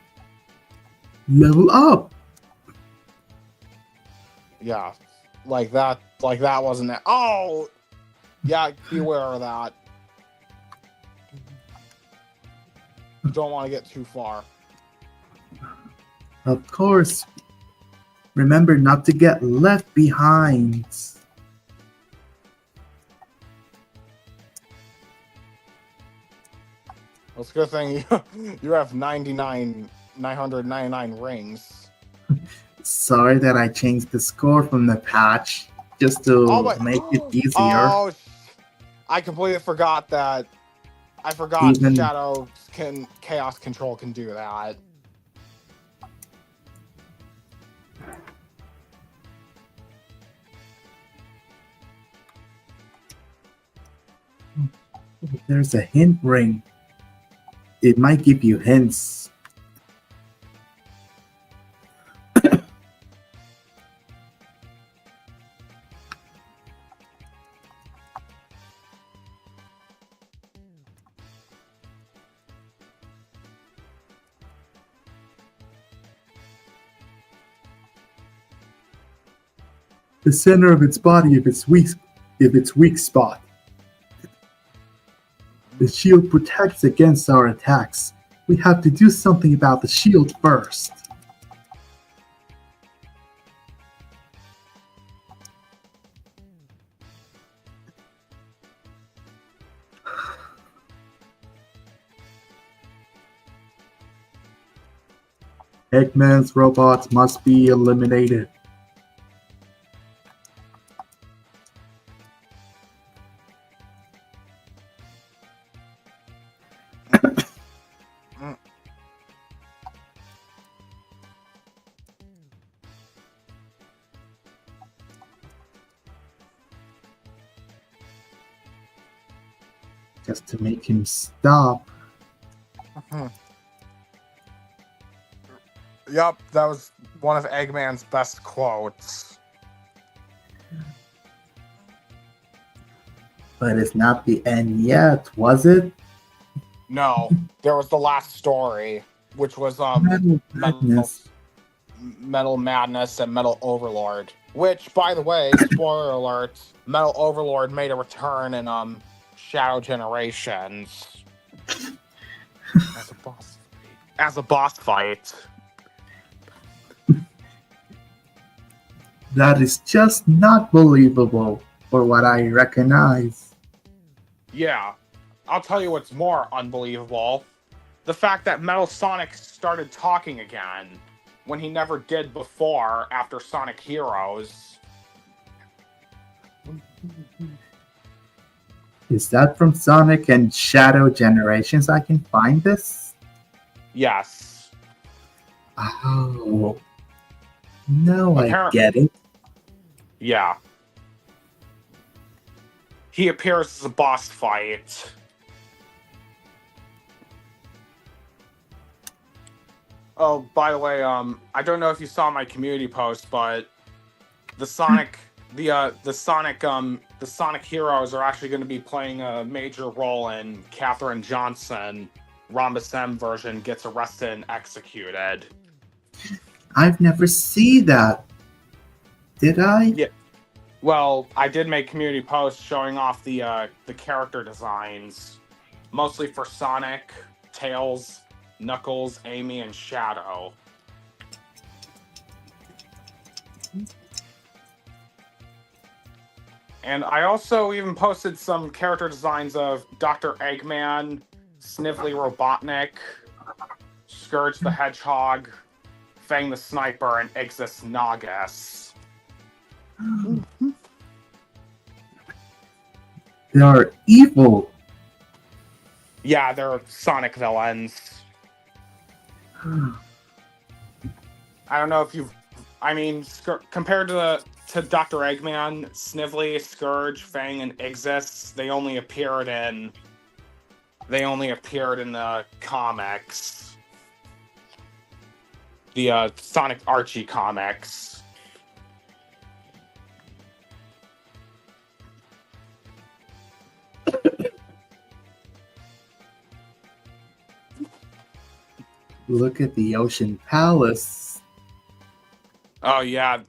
Level up. Yeah. Like that wasn't it. Oh! Yeah, be aware of that. You don't want to get too far. Of course. Remember not to get left behind. Well, it's a good thing you have 999 rings. Sorry that I changed the score from the patch just to make it easier. Oh, I completely forgot that. I forgot Even- Shadow Chaos Control can do that. There's a hint ring. It might give you hints. The center of its body if its weak spot. The shield protects against our attacks. We have to do something about the shield first. Eggman's robots must be eliminated. Just to make him stop. Yup, that was one of Eggman's best quotes. But it's not the end yet, was it? No, there was the last story, which was Metal Madness. Metal Madness and Metal Overlord. Which, by the way, spoiler alert, Metal Overlord made a return in Shadow Generations as a boss fight. That is just not believable for what I recognize. Yeah, I'll tell you what's more unbelievable. The fact that Metal Sonic started talking again when he never did before after Sonic Heroes. Is that from Sonic and Shadow Generations I can find this? Yes. Oh. No, I Appar- get it. Yeah. He appears as a boss fight. Oh, by the way, I don't know if you saw my community post, but the Sonic Heroes are actually going to be playing a major role in Katherine Johnson. Rhombus M version gets arrested and executed. I've never seen that. Did I? Yeah. Well, I did make community posts showing off the character designs, mostly for Sonic, Tails, Knuckles, Amy, and Shadow. And I also even posted some character designs of Dr. Eggman, Snively Robotnik, Scourge the Hedgehog, Fang the Sniper, and Ixis Nagus. They are evil. Yeah, they're Sonic villains. I don't know if you've... I mean, compared to Dr. Eggman, Snively, Scourge, Fang, and Ixis, they only appeared in the comics. The Sonic Archie comics. Look at the Ocean Palace. Oh, yeah.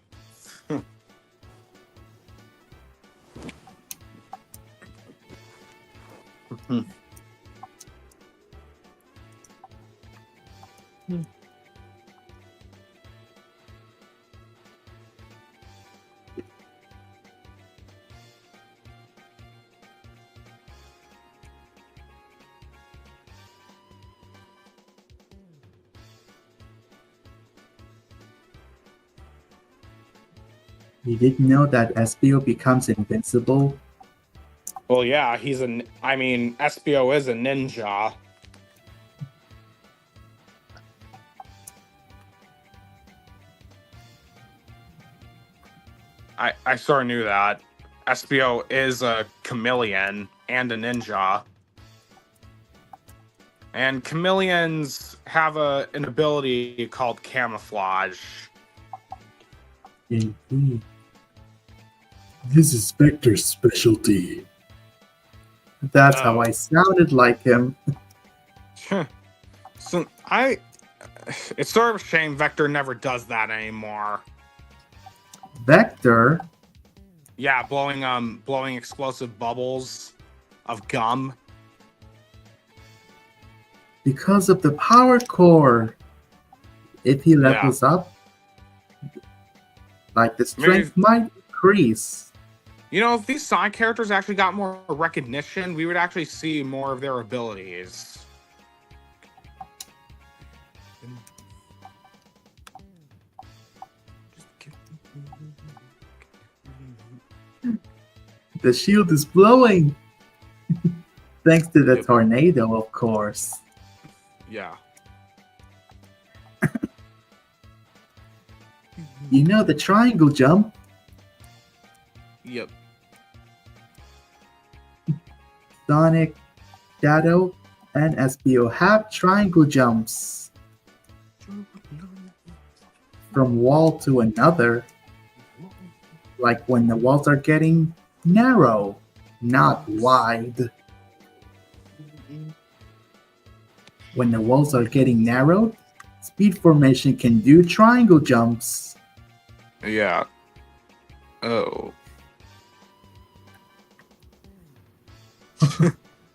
You didn't know that Espio becomes invincible? Well, yeah, Espio is a ninja. I sort of knew that. Espio is a chameleon and a ninja. And chameleons have an ability called camouflage. Indeed. This is Spectre's specialty. That's how I sounded like him. So it's sort of a shame Vector never does that anymore. Vector? Yeah, blowing explosive bubbles of gum. Because of the power core. If he levels up, like the strength might increase. You know, if these Sonic characters actually got more recognition, we would actually see more of their abilities. The shield is blowing! Thanks to the Yep. tornado, of course. Yeah. You know the triangle jump? Yep. Sonic, Shadow, and SBO have triangle jumps from wall to another, like when the walls are getting narrow, not wide. When the walls are getting narrowed, Speed Formation can do triangle jumps. Yeah. Oh.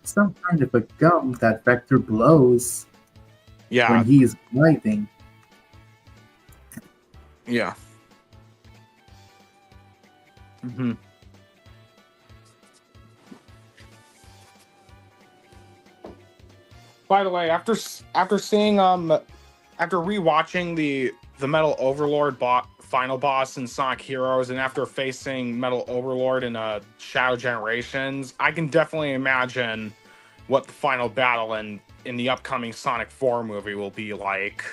Some kind of a gum that Vector blows Yeah. when he is gliding. Yeah. Mm-hmm. By the way, after seeing after rewatching the Metal Overlord final boss in Sonic Heroes, and after facing Metal Overlord in Shadow Generations, I can definitely imagine what the final battle in the upcoming Sonic 4 movie will be like.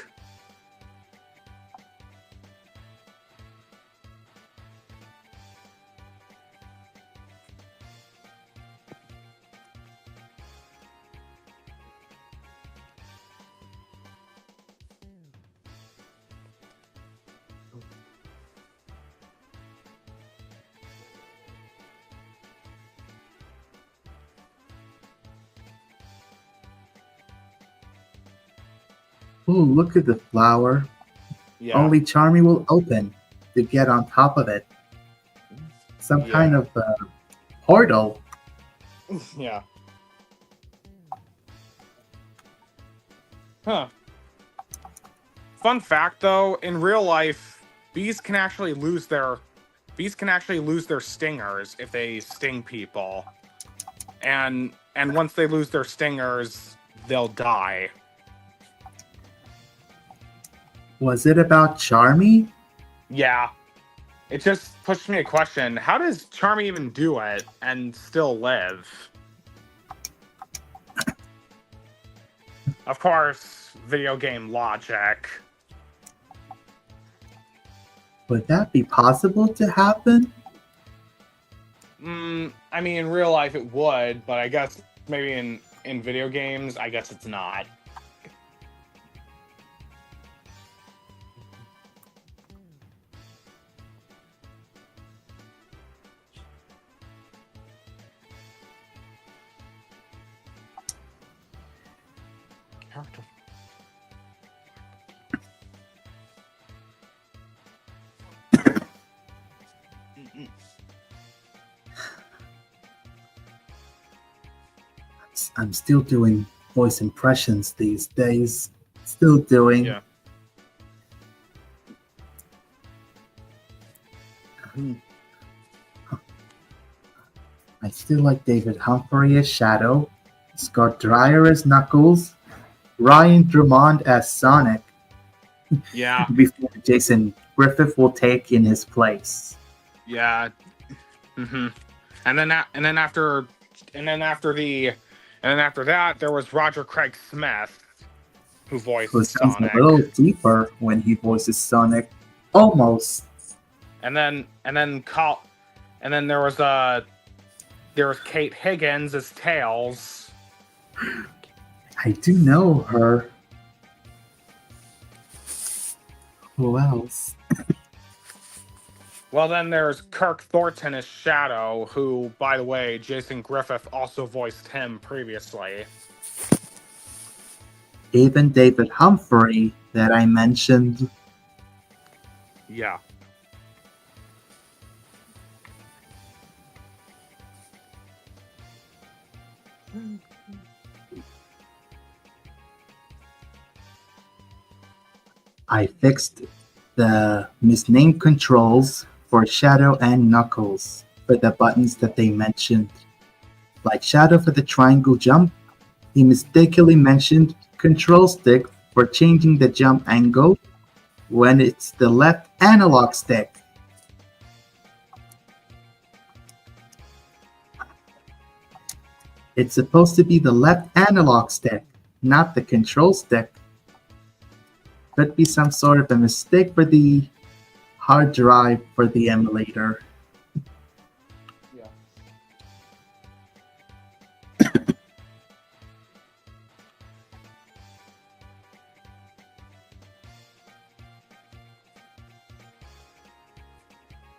Ooh, look at the flower. Yeah. Only Charmy will open to get on top of it. Some Yeah. kind of portal. Yeah. Huh. Fun fact though, in real life, bees can actually lose their stingers if they sting people. And once they lose their stingers, they'll die. Was it about Charmy? Yeah. It just pushed me a question. How does Charmy even do it and still live? Of course, video game logic. Would that be possible to happen? I mean, in real life it would, but I guess maybe in video games, I guess it's not. Character. I'm still doing voice impressions these days. Still doing. Yeah. I still like David Humphrey as Shadow, Scott Dreyer as Knuckles, Ryan Drummond as Sonic, Yeah. before Jason Griffith will take in his place. Yeah. Mm-hmm. And then after that, there was Roger Craig Smith, who voiced Who sounds Sonic. a little deeper when he voices Sonic. Almost. And then there was Kate Higgins as Tails. I do know her. Who else? Well, then there's Kirk Thornton as Shadow, who, by the way, Jason Griffith also voiced him previously. Even David Humphrey that I mentioned. Yeah. I fixed the misnamed controls for Shadow and Knuckles for the buttons that they mentioned. Like Shadow for the triangle jump, he mistakenly mentioned control stick for changing the jump angle when it's the left analog stick. It's supposed to be the left analog stick, not the control stick. Could be some sort of a mistake for the hard drive for the emulator. Yeah.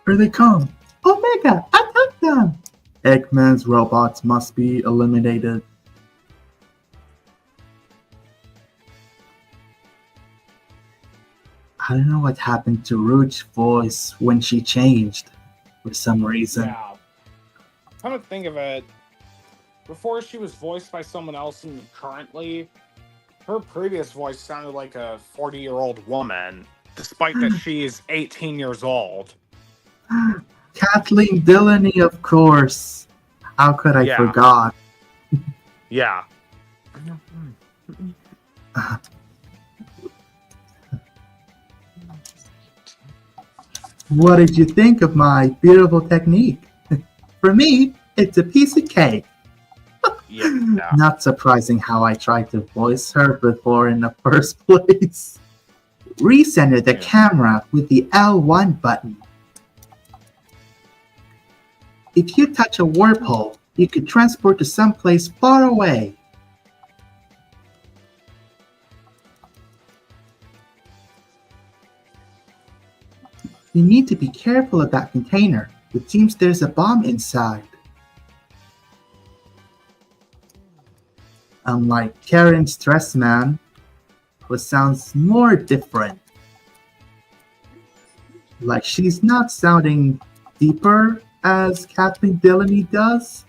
Here they come! Omega, attack them! Eggman's robots must be eliminated. I don't know what happened to Rouge's voice when she changed, for some reason. Yeah. Come to think of it, before she was voiced by someone else, and currently, her previous voice sounded like a 40-year-old woman, despite that she's 18 years old. Kathleen Delaney, of course. How could I Yeah. forgot? Yeah. What did you think of my beautiful technique? For me, it's a piece of cake. Yeah. Not surprising how I tried to voice her before in the first place. Recenter the Yeah. camera with the L1 button. If you touch a warp hole, you could transport to someplace far away. You need to be careful of that container. It seems there's a bomb inside. Unlike Karen Stressman, who sounds more different. Like she's not sounding deeper as Kathleen Delaney does,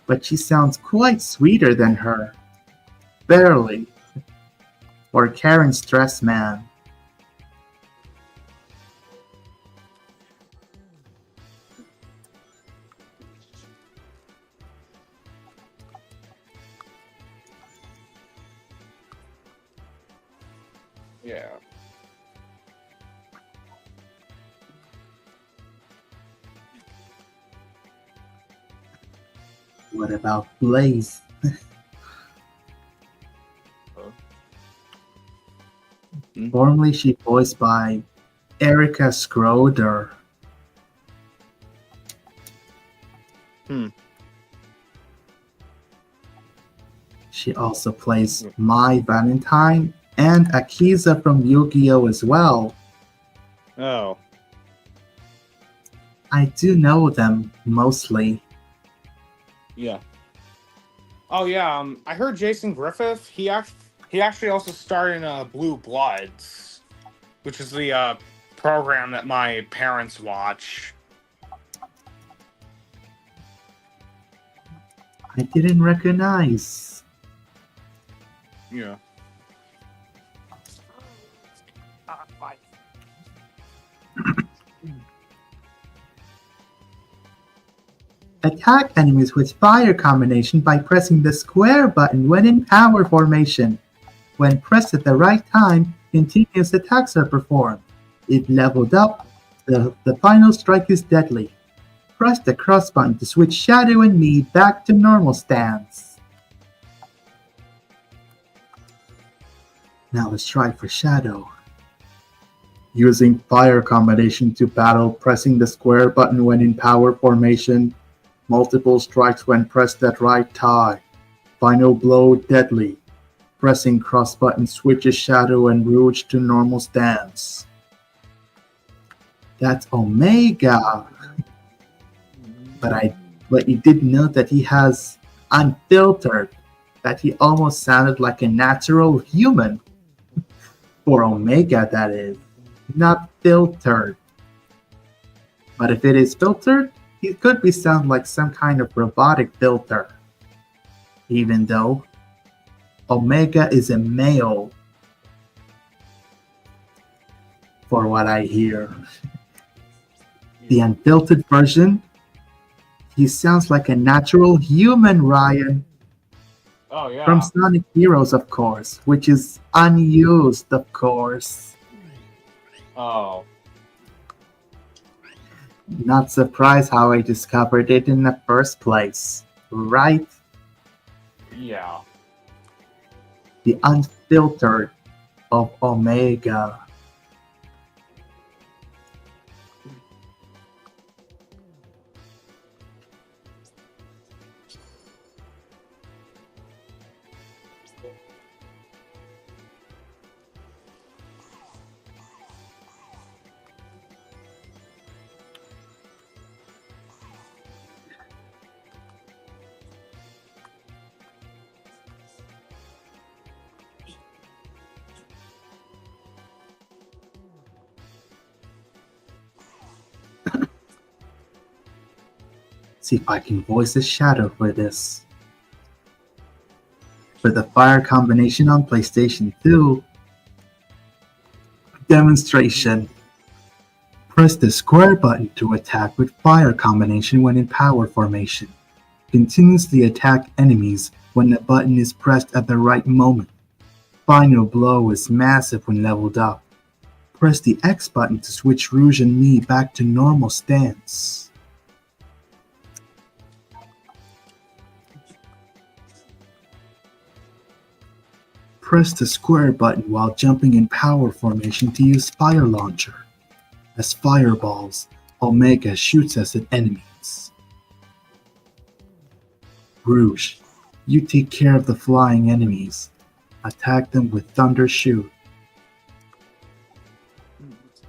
but she sounds quite sweeter than her. Barely. Or Karen Stressman. Yeah. What about Blaze? Formerly she voiced by Erica Schroeder. She also plays Mai Valentine and Akiza from Yu-Gi-Oh! As well. Oh. I do know them mostly. Yeah. Oh yeah. I heard Jason Griffith. He actually also starred in Blue Bloods, which is the program that my parents watch. I didn't recognize. Yeah. Attack enemies with fire combination by pressing the square button when in power formation. When pressed at the right time, continuous attacks are performed. If leveled up, the final strike is deadly. Press the cross button to switch Shadow and me back to normal stance. Now let's try for Shadow. Using fire combination to battle, pressing the square button when in power formation. Multiple strikes when pressed at right time. Final blow deadly. Pressing cross button switches Shadow and Rouge to normal stance. That's Omega. But you did note that he has unfiltered. That he almost sounded like a natural human. For Omega, that is. Not filtered. But if it is filtered, it could be sound like some kind of robotic filter. Even though Omega is a male. For what I hear. The unfiltered version, he sounds like a natural human, Ryan. Oh yeah. From Sonic Heroes, of course, which is unused, of course. Oh. Not surprised how I discovered it in the first place, right? Yeah. The unfiltered of Omega. See if I can voice a shadow for this. For the fire combination on PlayStation 2, demonstration. Press the square button to attack with fire combination when in power formation. Continuously attack enemies when the button is pressed at the right moment. Final blow is massive when leveled up. Press the X button to switch Rouge and Me back to normal stance. Press the square button while jumping in power formation to use Fire Launcher. As fireballs, Omega shoots us at enemies. Rouge, you take care of the flying enemies. Attack them with Thunder Shoot.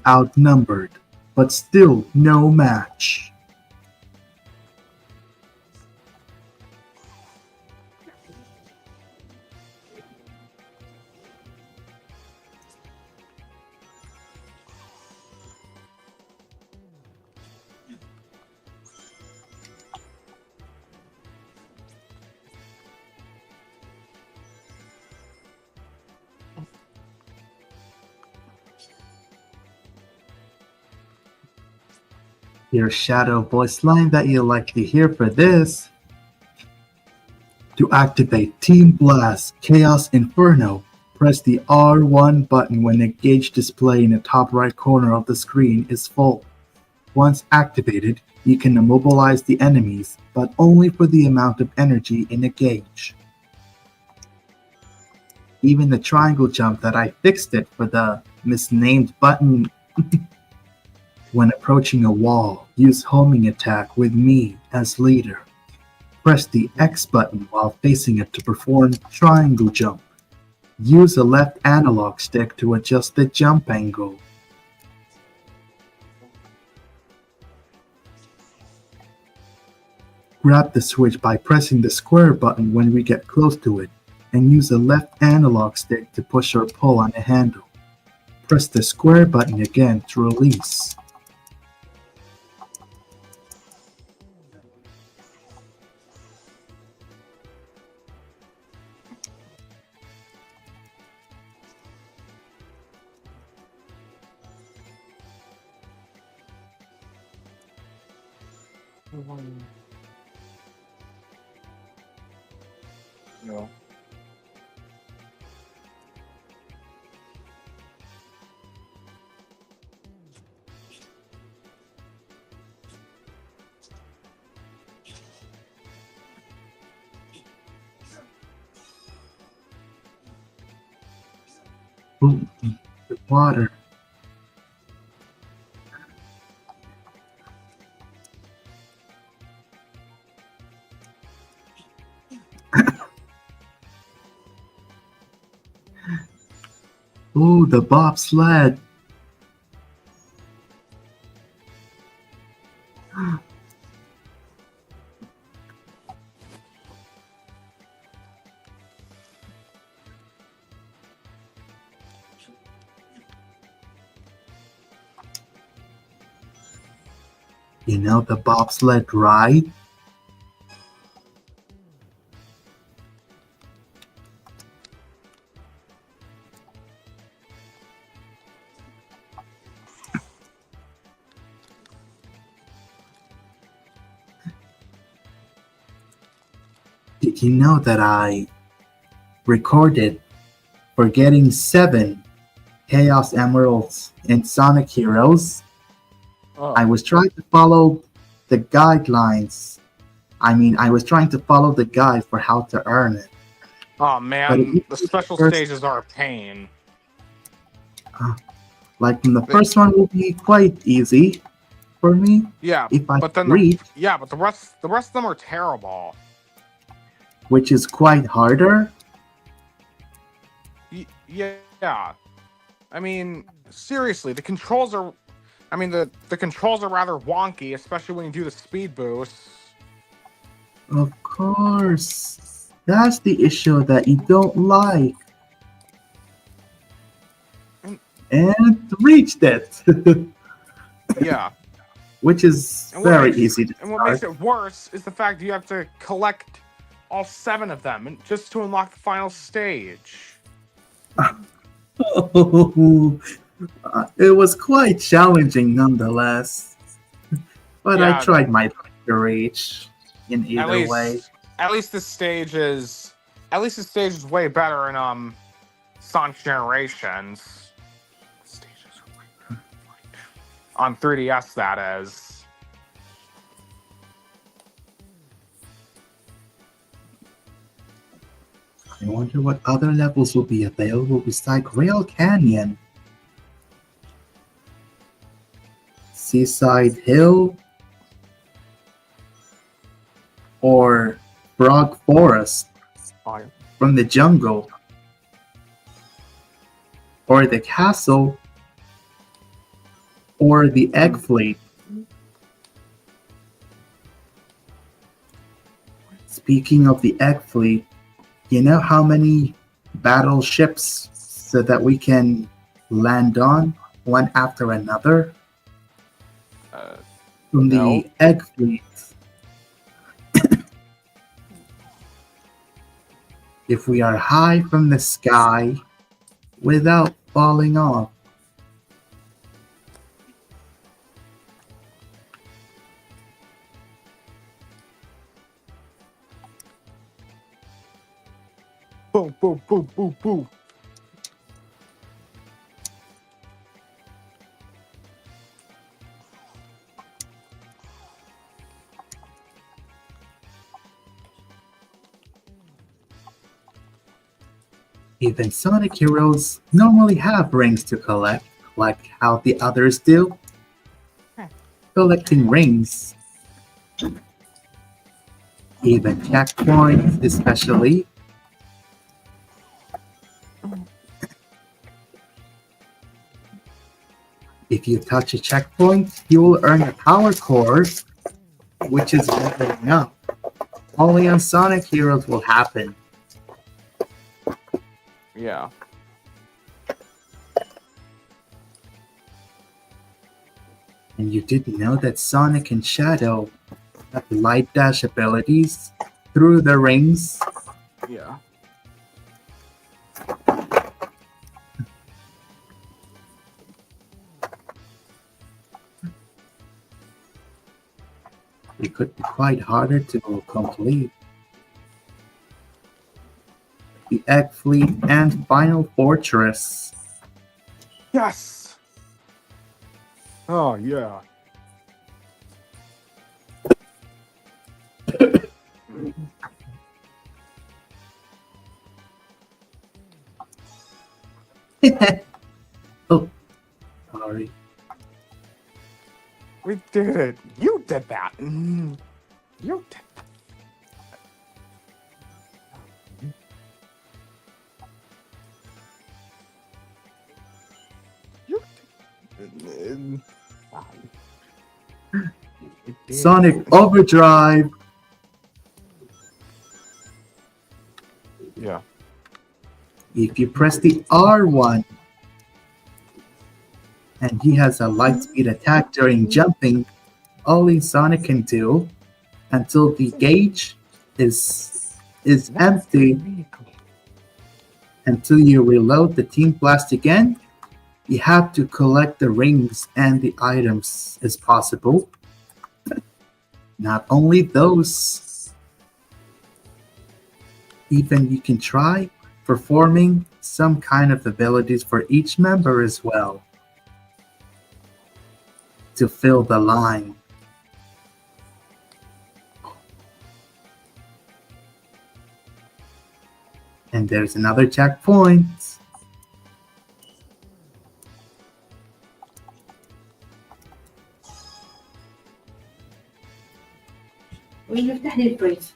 Outnumbered, but still no match. Your shadow voice line that you'll likely hear for this. To activate Team Blast Chaos Inferno, press the R1 button when the gauge display in the top right corner of the screen is full. Once activated, you can immobilize the enemies, but only for the amount of energy in the gauge. Even the triangle jump that I fixed it for the misnamed button. When approaching a wall, use homing attack with me as leader. Press the X button while facing it to perform triangle jump. Use a left analog stick to adjust the jump angle. Grab the switch by pressing the square button when we get close to it, and use a left analog stick to push or pull on the handle. Press the square button again to release. No. Ooh, the water. Ooh, the bobsled. You know the bobsled ride? Did you know that I recorded for getting 7 Chaos Emeralds in Sonic Heroes? Oh, I was trying to follow the guidelines. I was trying to follow the guide for how to earn it. oh But man, the initially special first, stages are a pain. like in the They- first one, will be quite easy for me Yeah, if I but then read, the rest of them are terrible. which is quite harder. Yeah. I mean, seriously, the controls are. I mean, the controls are rather wonky, especially when you do the speed boosts. Of course, that's the issue that you don't like, And and reached it, yeah, which is and very easy to what makes start. it worse is the fact you have to collect all 7 of them just to unlock the final stage. It was quite challenging nonetheless, but I Yeah, tried my best to reach in at either way. least at least this stage is way better in Sonic Generations. Stages are way better. On 3DS, that is. I wonder what other levels will be available besides Rail Canyon, Seaside Hill, or Frog Forest Oh, from the jungle, or the castle, or the Egg Fleet. Speaking of the Egg Fleet, you know how many battleships so that we can land on one after another uh, from no. the Egg Fleet? If we are high from the sky without falling off. Boom, boom, boom, boom, boom. Even Sonic Heroes normally have rings to collect, like how the others do. Collecting rings, even checkpoints especially. If you touch a checkpoint, you will earn a power core, which is leveling up. Only on Sonic Heroes will happen. Yeah. And you didn't know that Sonic and Shadow have light dash abilities through the rings. Yeah. It could be quite harder to complete. The Egg Fleet and Final Fortress. Yes. Oh yeah. Oh, sorry. We did it. You did that. You did. You did. You did. Sonic Overdrive. Yeah. If you press the R1 and he has a light speed attack during jumping, only Sonic can do until the gauge is empty. Until you reload the Team Blast again, you have to collect the rings and the items as possible. Not only those, even you can try performing some kind of abilities for each member as well. to fill the line. And there's another checkpoint. مين يفتح لي البريز؟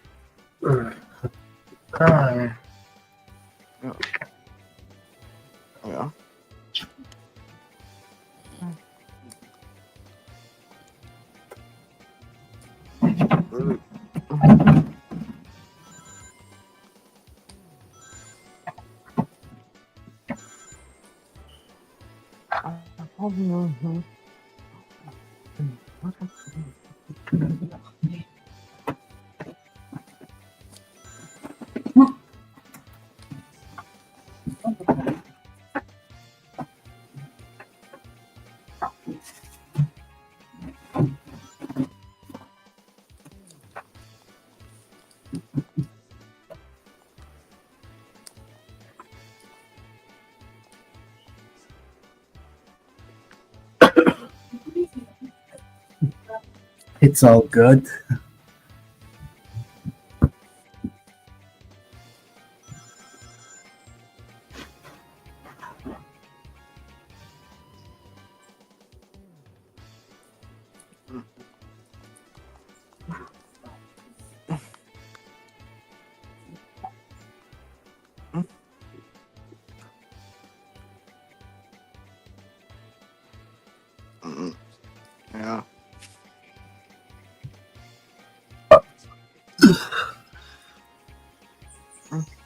Yeah. It's all good. Yeah.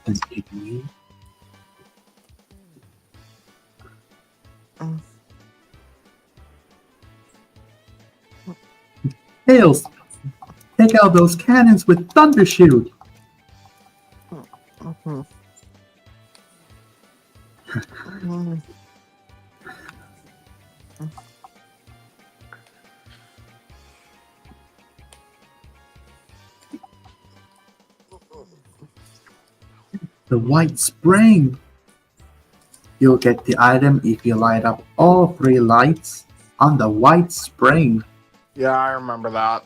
Continue. Tails, take out those cannons with thunder shoot. The white spring. You'll get the item if you light up all 3 lights on the white spring. Yeah, I remember that.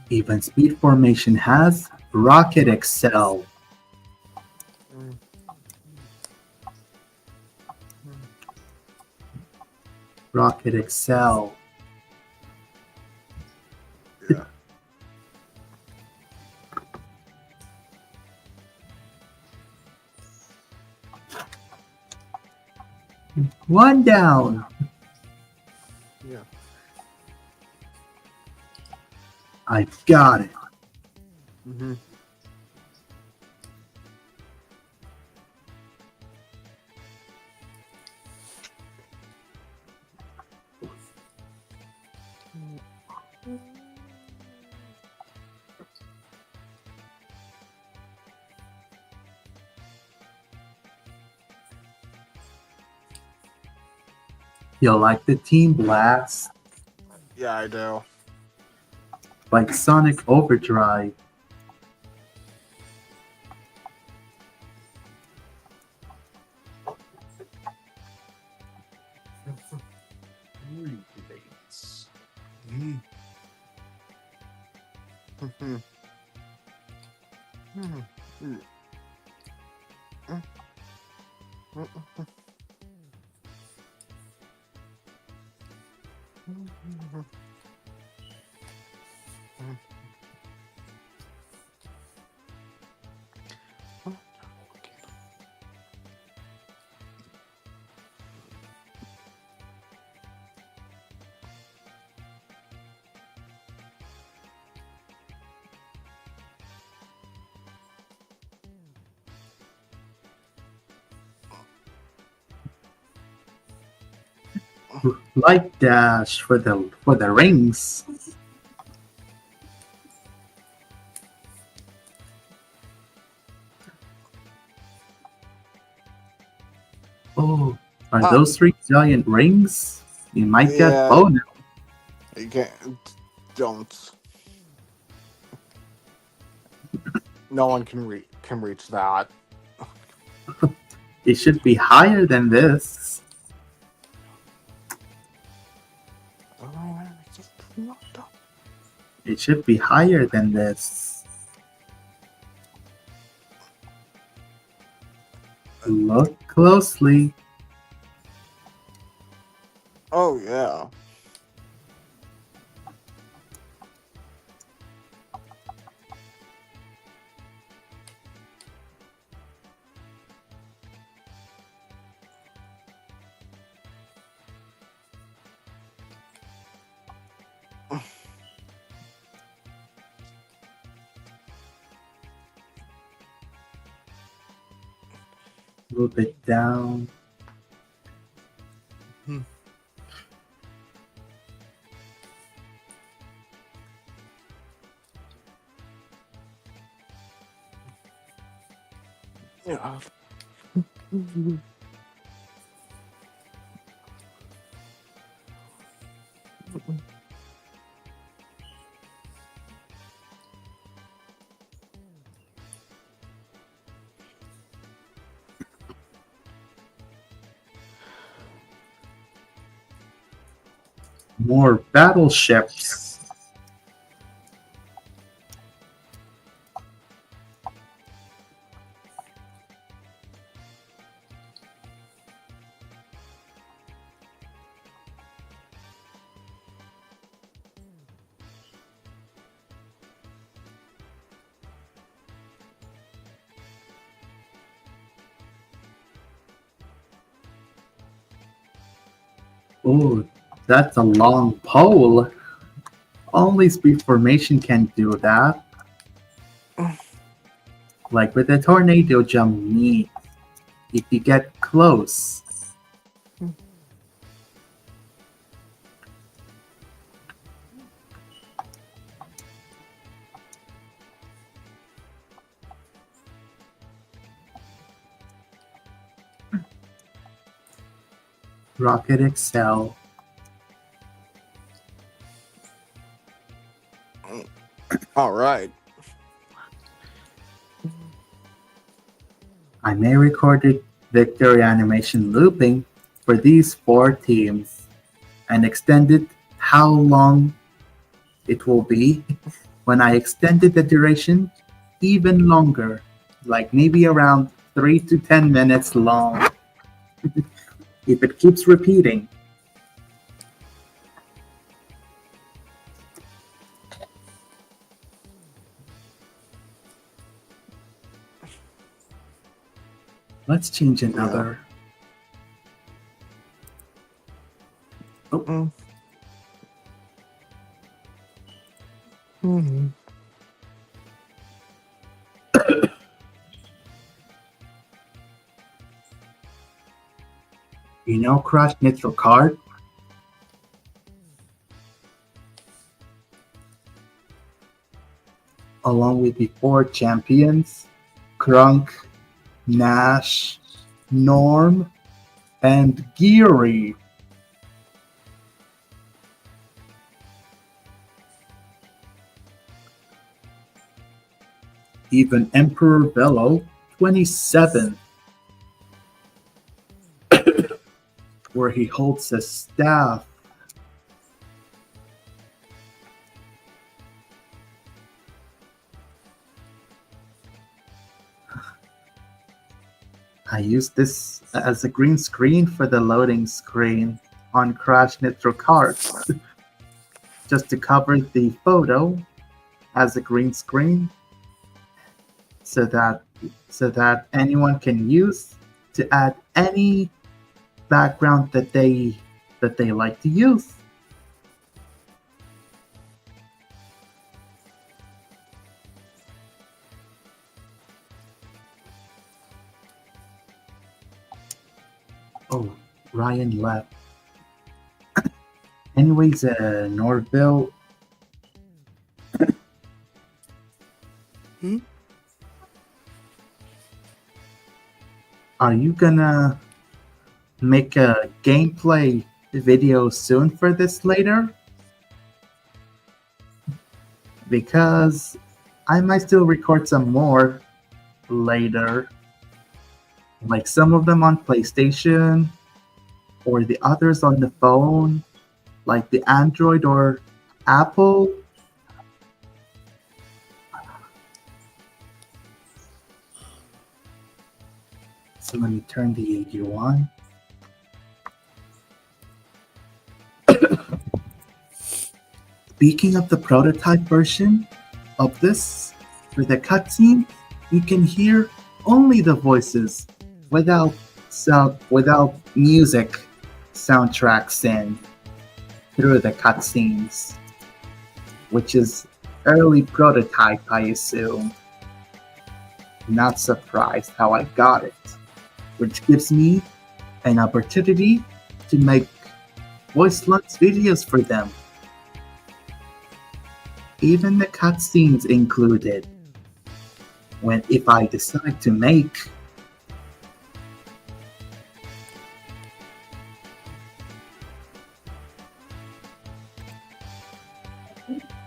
Even Speed Formation has Rocket Excel. Rocket Excel. Yeah. One down. Yeah. I've got it. Mm-hmm. You'll like the Team Blast, Yeah, I do. like Sonic Overdrive. Mm-hmm. Light Dash for the rings. Oh, are those 3 giant rings? You might get Yeah. bonus. You can't. Don't. No one can read. can reach that. It should be higher than this. It should be higher than this. Look closely. Oh, yeah. Move it down. Yeah. More battleships. Oh, that's a long pole. Only speed formation can do that. Like with the tornado jump neat. If you get close. Rocket Excel. All right. I may recorded victory animation looping for these 4 teams and extended how long it will be when I extended the duration even longer, like maybe around 3 to 10 minutes long. If it keeps repeating. Let's change another. Oh. You know Crash Nitro Kart? Along with the 4 champions, Krunk, Nash, Norm, and Geary. Even Emperor Velo 27, where he holds a staff. I use this as a green screen for the loading screen on Crash Nitro Kart. Just to cover the photo as a green screen so that anyone can use to add any background that they like to use. Oh, Ryan left. Anyways, Norville. Are you gonna make a gameplay video soon for this later? Because I might still record some more later. Like some of them on PlayStation, or the others on the phone, like the Android or Apple. So let me turn the AU on. Speaking of the prototype version of this, for the cutscene, you can hear only the voices without without music soundtracks in through the cutscenes, which is early prototype, I assume. Not surprised how I got it, which gives me an opportunity to make voice lunch videos for them. Even the cutscenes included. If I decide to make.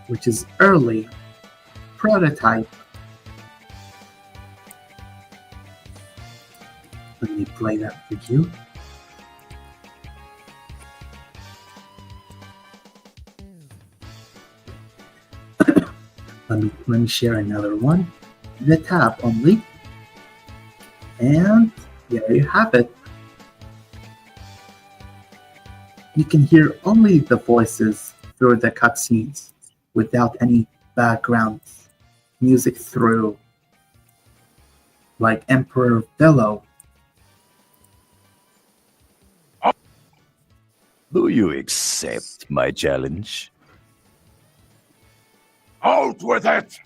Which is early prototype. Let me play that for you. Let me share another one. The tab only. And there you have it. You can hear only the voices through the cutscenes without any background music through, like Emperor Bello. Do you accept my challenge? Out with it!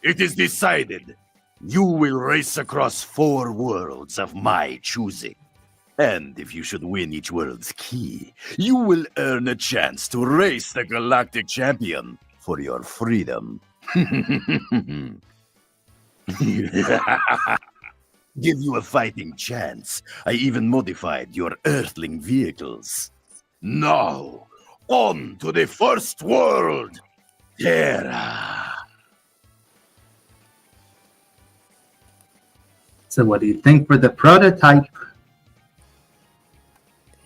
It is decided. You will race across 4 worlds of my choosing. And if you should win each world's key, you will earn a chance to race the galactic champion for your freedom. Give you a fighting chance. I even modified your earthling vehicles. Now, on to the first world, Terra. So what do you think for the prototype?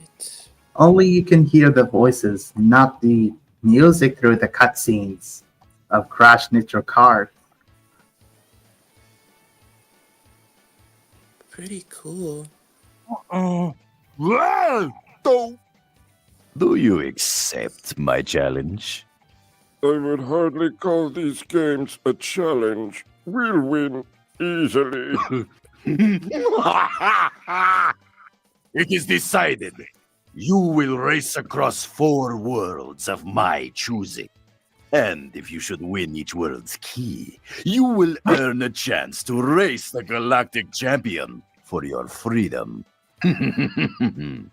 It's Only you can hear the voices, not the music through the cutscenes of Crash Nitro Kart. pretty cool. Well, though, Do you accept my challenge? I would hardly call these games a challenge. We'll win easily. it is decided. You will race across 4 worlds of my choosing. And if you should win each world's key, you will earn a chance to race the galactic champion for your freedom. To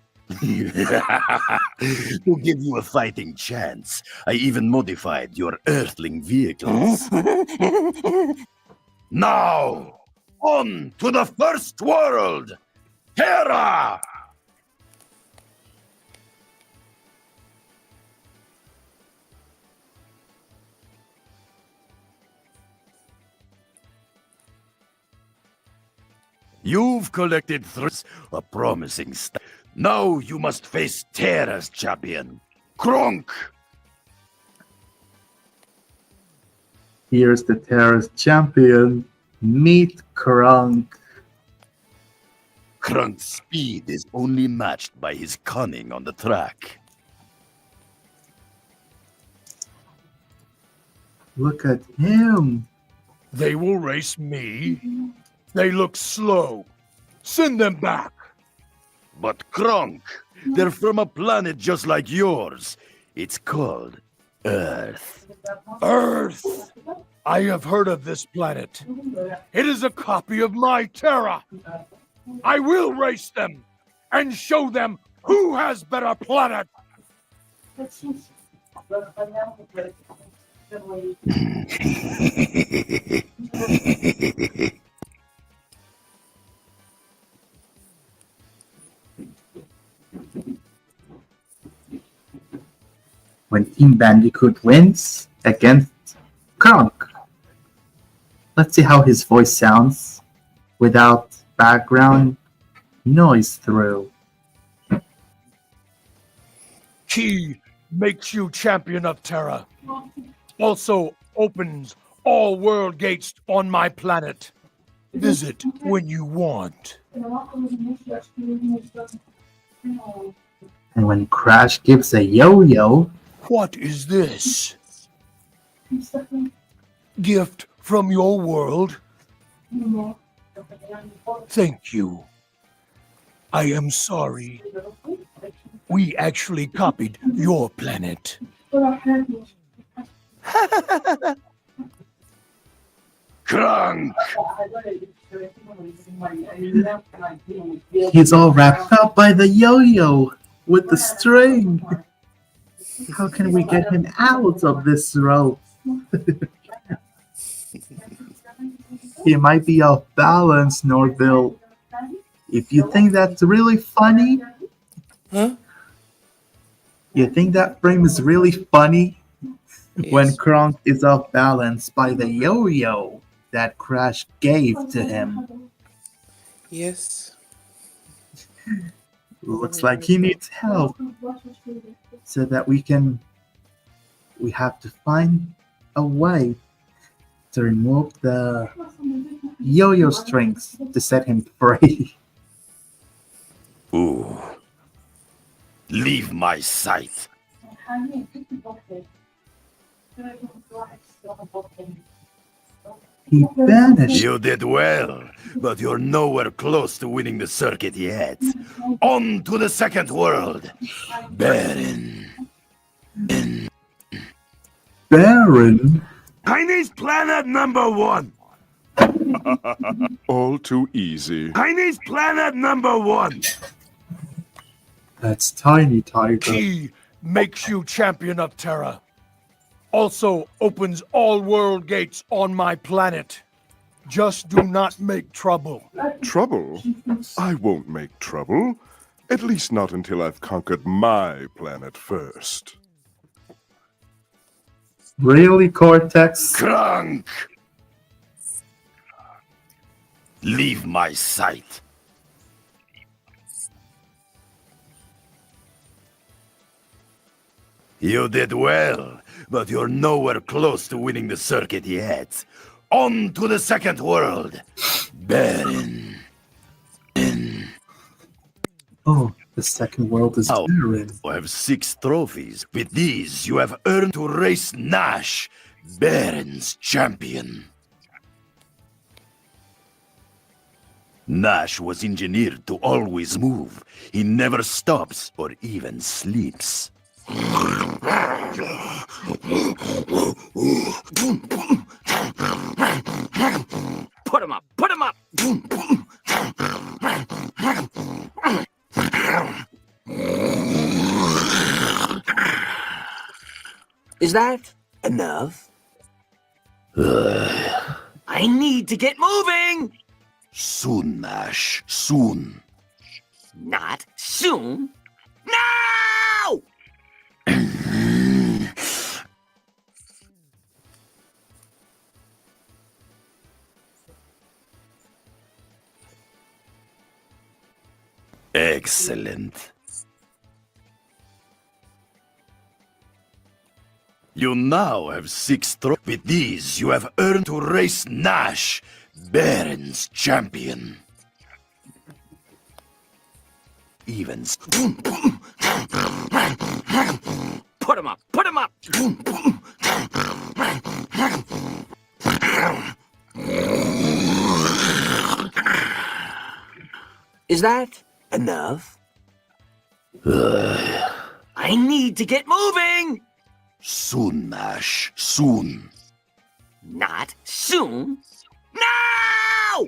give you a fighting chance, I even modified your earthling vehicles. Now, on to the first world, Terra! You've collected a promising start. Now you must face Terra's champion, Kronk. Here's the Terra's champion. Meet Krunk. Kronk's speed is only matched by his cunning on the track. Look at him. They will race me. They look slow. Send them back. But Kronk, they're from a planet just like yours. It's called Earth. Earth! I have heard of this planet. It is a copy of my Terra. I will race them and show them who has better planet. When Team Bandicoot wins against Krunk, Let's see how his voice sounds without background noise through. Key makes you champion of Terra. Also opens all world gates on my planet. Visit when you want. And when Crash gives a yo-yo, What is this? Gift from your world? Thank you. I am sorry. We actually copied your planet. Krunk! he's all wrapped up by the yo-yo with the string. How can we get him out of this rope? He might be off balance, Norville. If you think that's really funny, Huh? you think that frame is really funny when Yes. Kronk is off balance by the yo-yo that Crash gave to him. Yes. Looks like he needs help, so that we have to find a way to remove the yo-yo strings to set him free. Ooh. Leave my sight. He vanished. You did well, but you're nowhere close to winning the circuit yet. On to the second world, Baron. Baron? Chinese planet number 1. All too easy. Chinese planet number 1. That's Tiny Tiger. Key makes you champion of Terra. Also opens all world gates on my planet. Just do not make trouble. Trouble? I won't make trouble. At least not until I've conquered my planet first. Really, Cortex? Krunk! Leave my sight. You did well, but you're nowhere close to winning the circuit yet. On to the second world, Baron. Oh, the second world is Oh. Baron. You have 6 trophies. With these, you have earned to race Nash, Baron's champion. Nash was engineered to always move. He never stops or even sleeps. Put him up! Put him up! Is that enough? I need to get moving! Soon, Nash. Soon. Not soon. Now! Excellent. You now have 6 trophies. With these, you have earned to race Nash, Baron's champion. Even Put him up! Put him up! Is that enough? I need to get moving! soon, Nash. Soon. Not soon. Now!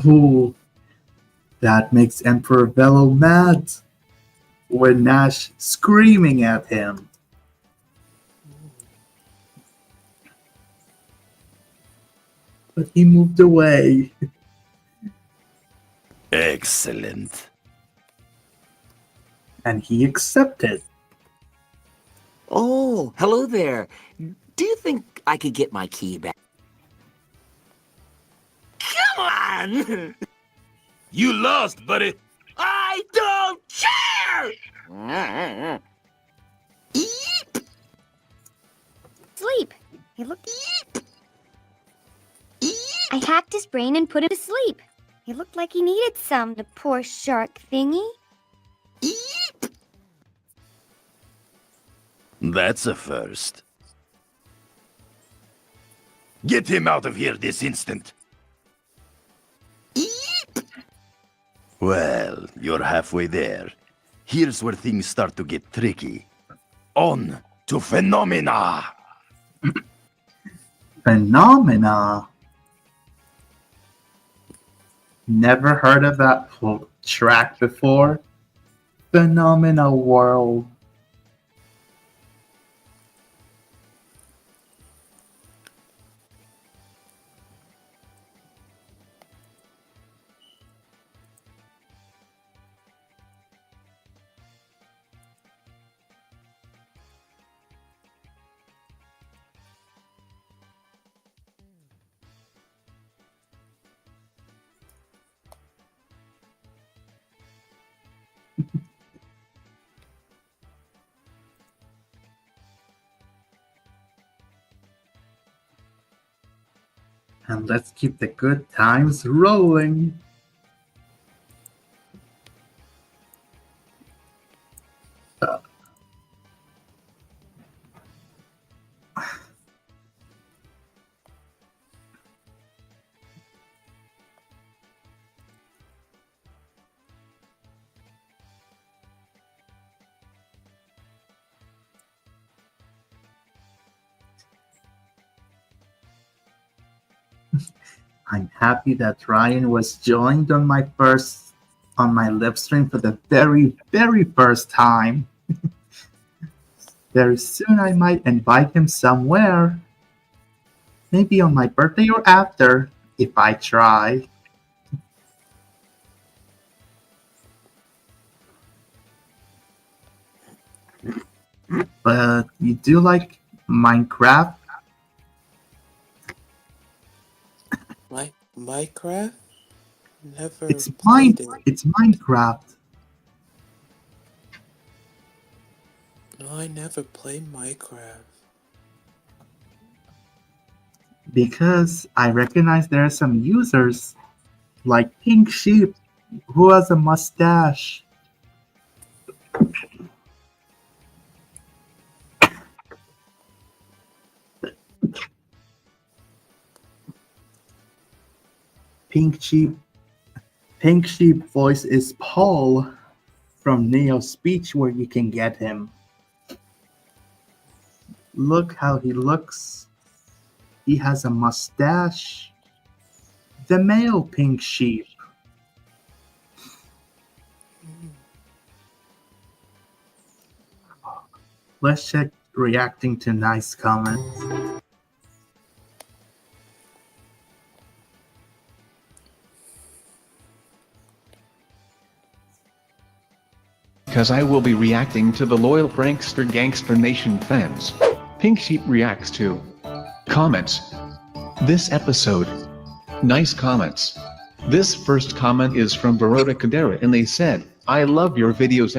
Ooh, that makes Emperor Velo mad. With Nash screaming at him. But he moved away. Excellent. And he accepted. Oh, hello there. Do you think I could get my key back? Come on! You lost, buddy. I don't care! Eep! Sleep. He looked. I hacked his brain and put him to sleep. He looked like he needed some, the poor shark thingy. Eep! That's a first. Get him out of here this instant. Eep! Well, you're halfway there. Here's where things start to get tricky. On to Phenomena! Phenomena. Never heard of that track before. Phenomena World. And let's keep the good times rolling. I'm happy that Ryan was joined on my live stream for the very, very first time. Very soon I might invite him somewhere. Maybe on my birthday or after, if I try. But you do like Minecraft? Minecraft? Never It's played it. It's Minecraft. No, I never played Minecraft. Because I recognize there are some users, like Pink Sheep, who has a mustache. Pink Sheep voice is Paul from Neo Speech, where you can get him. Look how he looks. He has a mustache. The male Pink Sheep. Let's check reacting to nice comments. Because I will be reacting to the loyal Prankster Gangster Nation fans. Pink Sheep reacts to comments. This episode. Nice comments. This first comment is from Baroda Kadera and they said, I love your videos !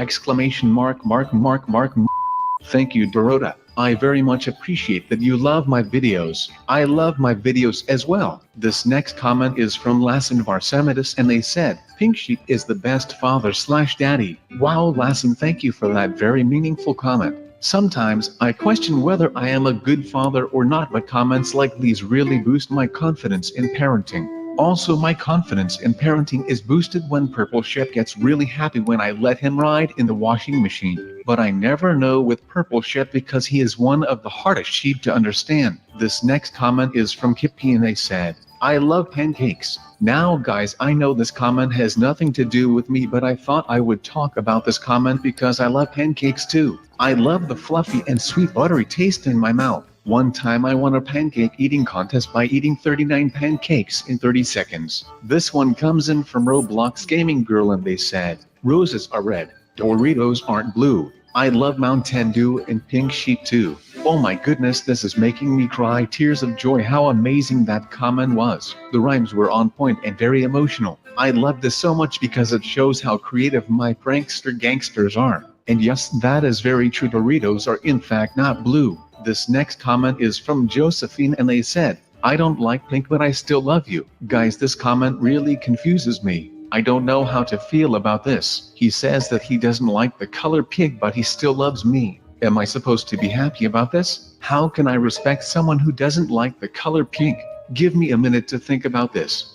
Thank you, Baroda. I very much appreciate that you love my videos. I love my videos as well. This next comment is from Lassen Varsamitis and they said, Pink Sheep is the best father/daddy. Wow, Lassen, thank you for that very meaningful comment. Sometimes I question whether I am a good father or not, but comments like these really boost my confidence in parenting. Also, my confidence in parenting is boosted when Purple Sheep gets really happy when I let him ride in the washing machine. But I never know with Purple Sheep because he is one of the hardest sheep to understand. This next comment is from Kippy and they said, I love pancakes. Now guys, I know this comment has nothing to do with me, but I thought I would talk about this comment because I love pancakes too. I love the fluffy and sweet buttery taste in my mouth. One time I won a pancake eating contest by eating 39 pancakes in 30 seconds. This one comes in from Roblox Gaming Girl and they said, roses are red, Doritos aren't blue. I love Mountain Dew and Pink Sheep too. Oh my goodness, this is making me cry tears of joy. How amazing that comment was. The rhymes were on point and very emotional. I love this so much because it shows how creative my prankster gangsters are. And yes, that is very true. Doritos are in fact not blue. This next comment is from Josephine and they said, I don't like pink but I still love you. Guys, this comment really confuses me. I don't know how to feel about this. He says that he doesn't like the color pink but he still loves me. Am I supposed to be happy about this? How can I respect someone who doesn't like the color pink? Give me a minute to think about this.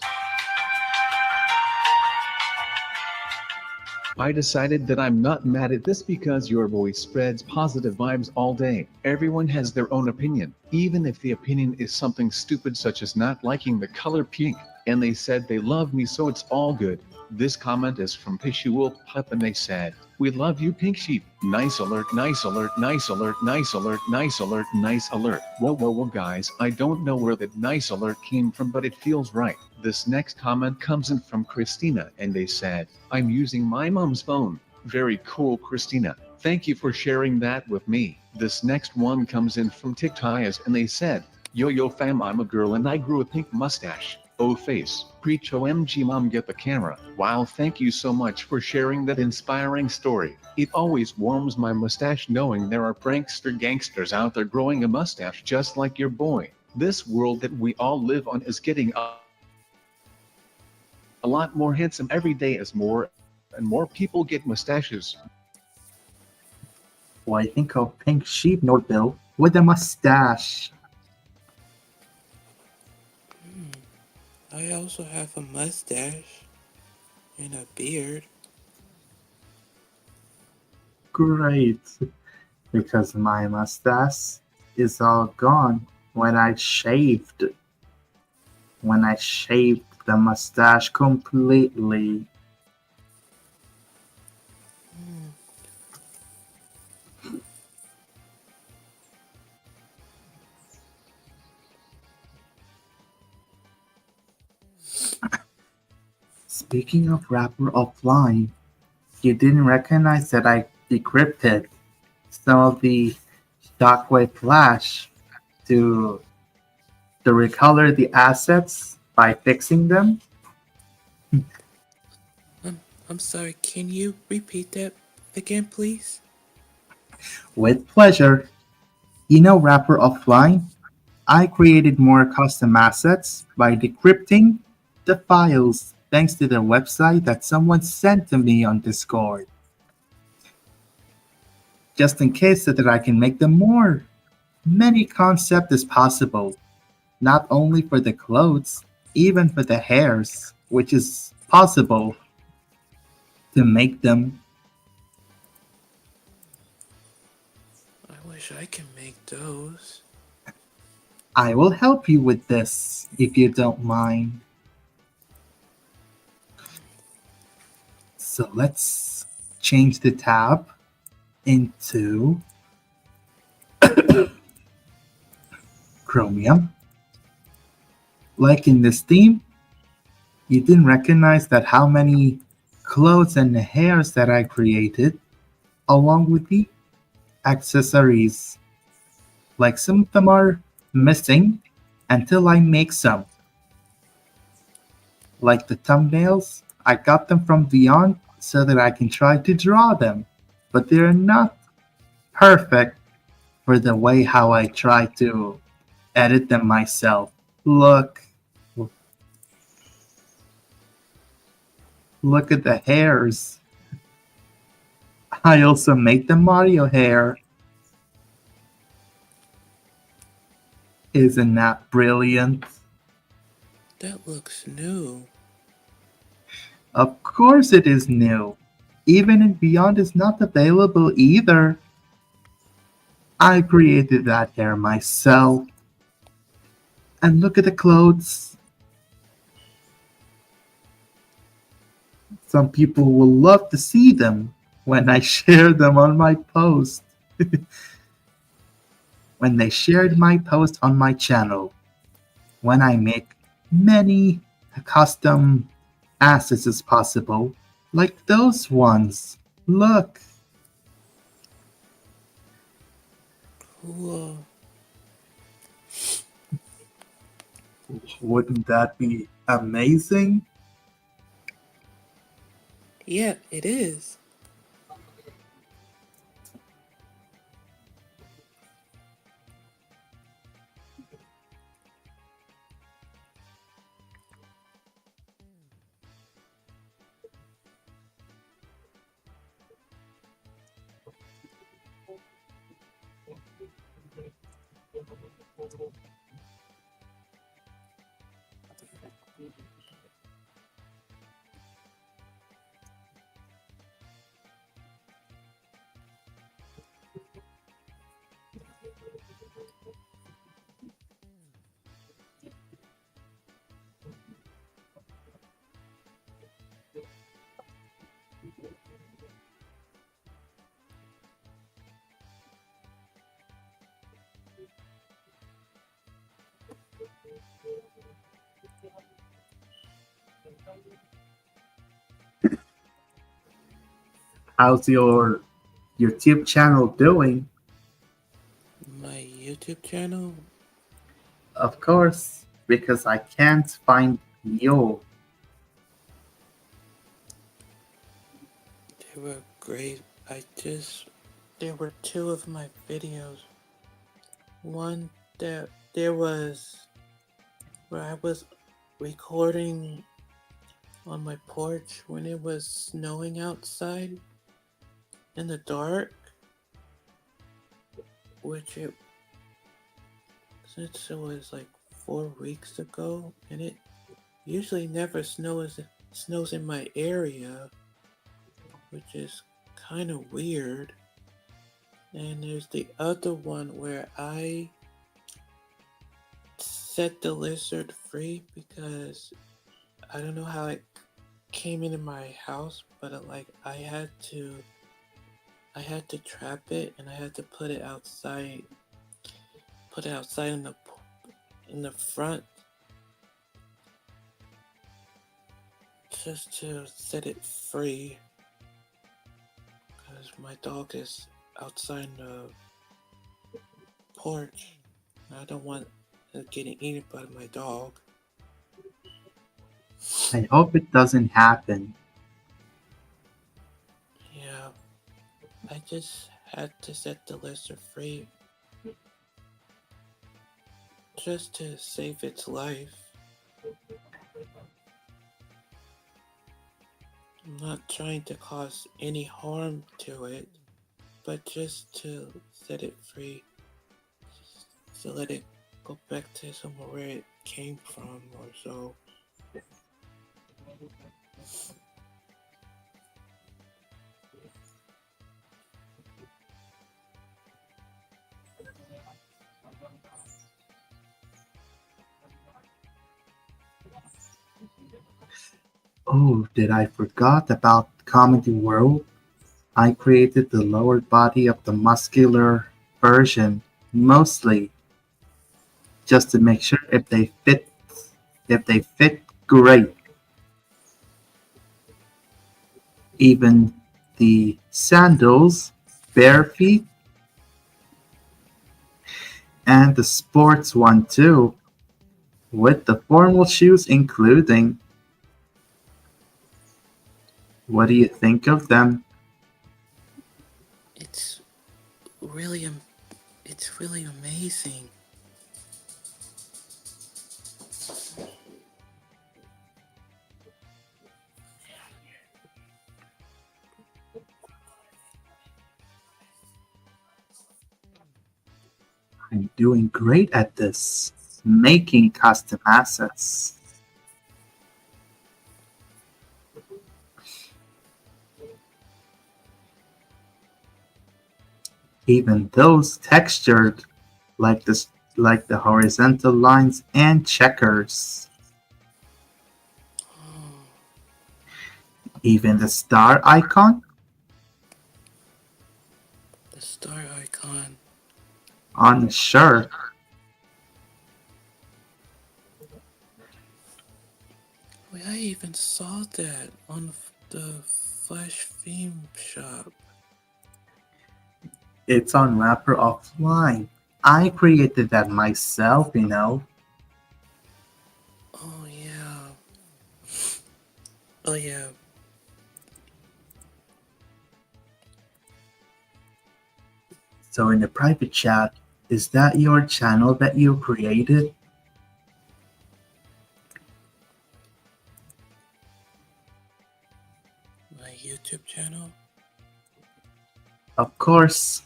I decided that I'm not mad at this because your voice spreads positive vibes all day. Everyone has their own opinion, even if the opinion is something stupid such as not liking the color pink. And they said they love me so it's all good. This comment is from Pishul Pup and they said, we love you Pink Sheep. Nice alert, nice alert, nice alert, nice alert, nice alert, nice alert. Whoa whoa whoa guys, I don't know where that nice alert came from but it feels right. This next comment comes in from Christina and they said, I'm using my mom's phone. Very cool Christina. Thank you for sharing that with me. This next one comes in from TikTokers and they said, yo yo fam, I'm a girl and I grew a pink mustache. Oh face, preach OMG mom get the camera. Wow, thank you so much for sharing that inspiring story. It always warms my mustache knowing there are prankster gangsters out there growing a mustache just like your boy. This world that we all live on is getting a lot more handsome every day as more and more people get mustaches. Well, I think of Pink Sheep Bill with a mustache. I also have a mustache and a beard. Great. Because my mustache is all gone when I shaved. When I shaved the mustache completely. Speaking of Rapper Offline, you didn't recognize that I decrypted some of the Shockwave Flash to recolor the assets by fixing them? I'm sorry, can you repeat that again, please? With pleasure. You know Rapper Offline? I created more custom assets by decrypting the files thanks to the website that someone sent to me on Discord. Just in case so that I can make them more many concept as possible. Not only for the clothes, even for the hairs, which is possible to make them. I wish I could make those. I will help you with this if you don't mind. So let's change the tab into Chromium. Like in this theme, you didn't recognize that how many clothes and hairs that I created along with the accessories. Like some of them are missing until I make some. Like the thumbnails, I got them from Beyond so that I can try to draw them, but they're not perfect for the way how I try to edit them myself. Look at the hairs. I also made the Mario hair. Isn't that brilliant? That looks new. Of course it is new. Even in Beyond is not available either. I created that hair myself. And look at the clothes. Some people will love to see them when I share them on my post. When they shared my post on my channel. When I make many custom assets as possible, like those ones. Look. Cool. Wouldn't that be amazing? Yeah, it is. How's your YouTube channel doing? My YouTube channel? Of course, because I can't find you. They were great. There were two of my videos. One that there was where I was recording on my porch when it was snowing outside in the dark, since it was like 4 weeks ago, and it usually never snows in my area, which is kind of weird. And there's the other one where I set the lizard free because I don't know how it came into my house, but I had to trap it, and I had to put it outside in the front just to set it free, because my dog is outside the porch. I don't want it getting eaten by my dog. I hope it doesn't happen. Yeah, I just had to set the lizard free just to save its life. I'm not trying to cause any harm to it, but just to set it free, to let it go back to somewhere where it came from or so. Oh, did I forgot about Comedy World? I created the lower body of the muscular version, mostly just to make sure if they fit great. Even the sandals, bare feet, and the sports one too, with the formal shoes including. What do you think of them? It's really, it's really amazing. I'm doing great at this, making custom assets. Even those textured, like the horizontal lines and checkers. Even the star icon The star icon. on the shirt. Wait, I even saw that on the Flash theme shop. It's on Rapper Offline. I created that myself, you know. Oh yeah. Oh yeah. So in the private chat, is that your channel that you created? My YouTube channel? Of course,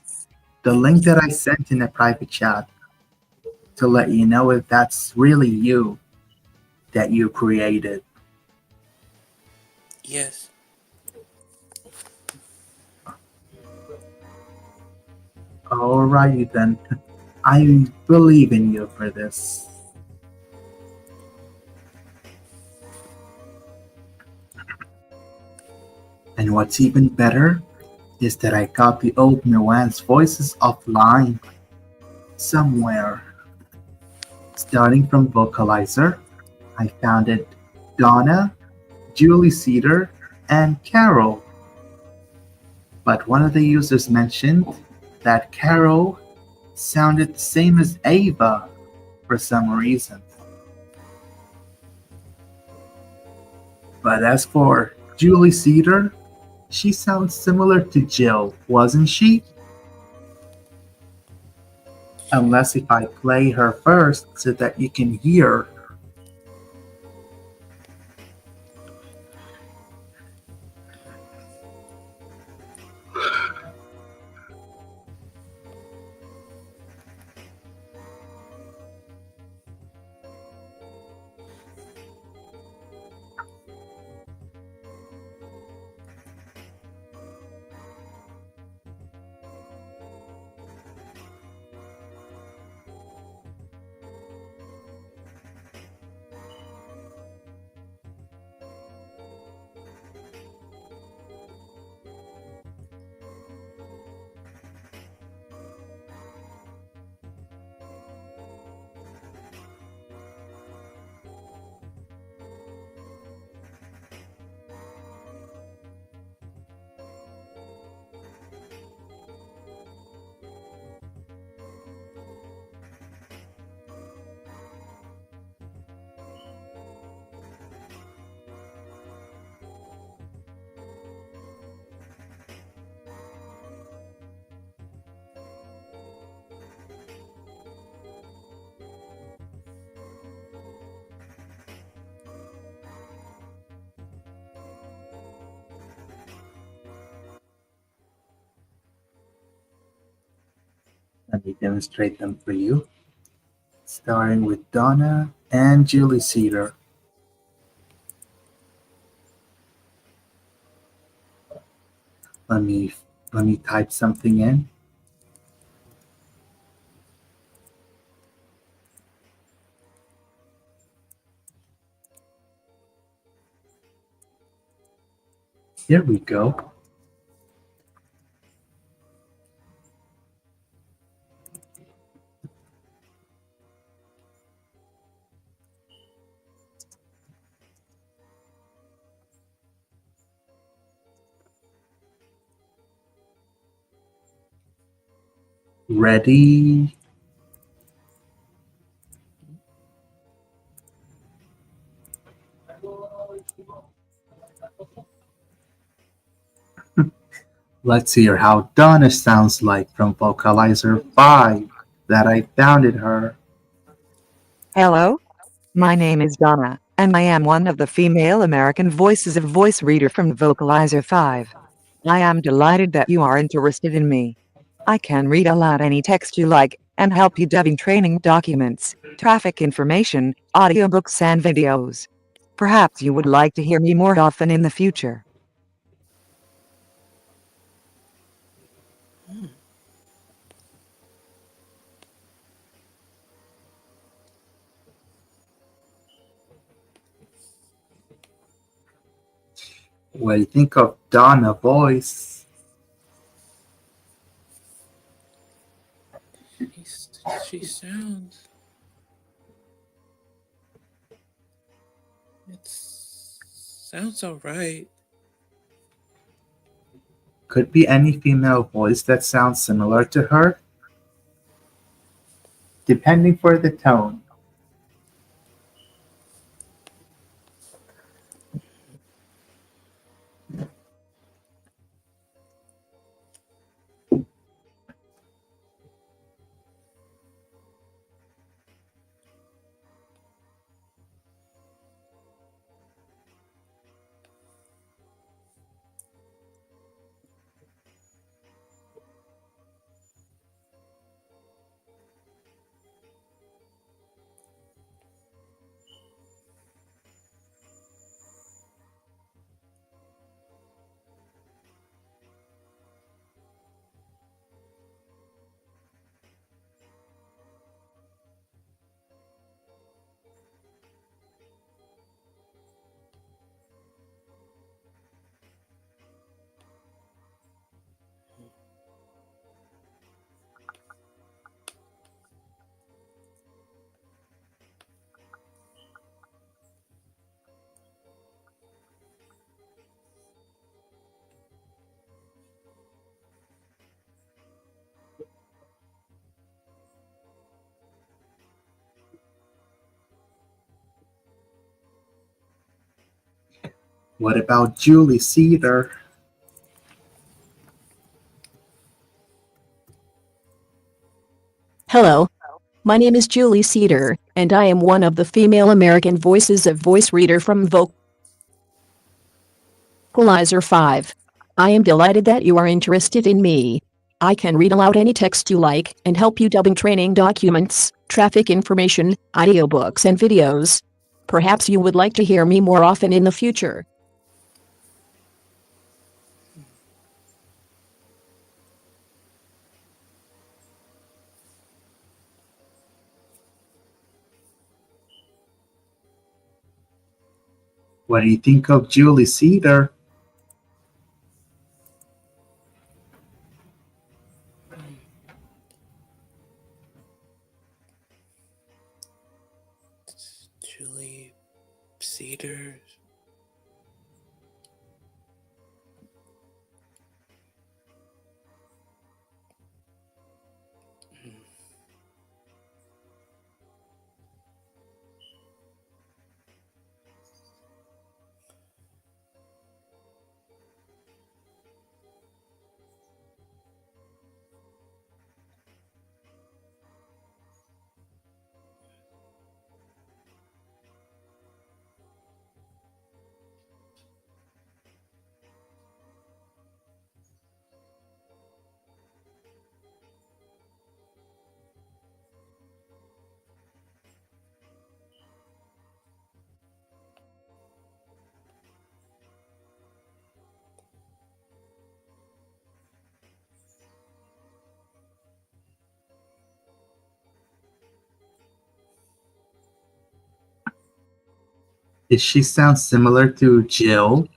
the link that I sent in the private chat to let you know if that's really you that you created. Yes. Alrighty then. I believe in you for this. And what's even better is that I got the old Nuance voices offline somewhere. Starting from Vocalizer, I founded Donna, Julie Cedar, and Carol. But one of the users mentioned that Carol sounded the same as Ava for some reason. But as for Julie Cedar, she sounds similar to Jill, wasn't she? Unless if I play her first so that you can hear. Let me demonstrate them for you. Starting with Donna and Julie Cedar. Let me let me type something in. Here we go. Ready? Let's hear how Donna sounds like from Vocalizer 5 that I founded her. Hello, my name is Donna, and I am one of the female American voices of Voice Reader from Vocalizer 5. I am delighted that you are interested in me. I can read aloud any text you like, and help you dubbing training documents, traffic information, audiobooks and videos. Perhaps you would like to hear me more often in the future. What do you think of Donna voice? She sounds. It sounds alright. Could be any female voice that sounds similar to her. depending for the tone. What about Julie Cedar? Hello. My name is Julie Cedar, and I am one of the female American voices of Voice Reader from Vocalizer 5. I am delighted that you are interested in me. I can read aloud any text you like and help you dubbing training documents, traffic information, audiobooks, and videos. Perhaps you would like to hear me more often in the future. What do you think of Julie Cedar? Julie Cedar. Does she sound similar to Jill?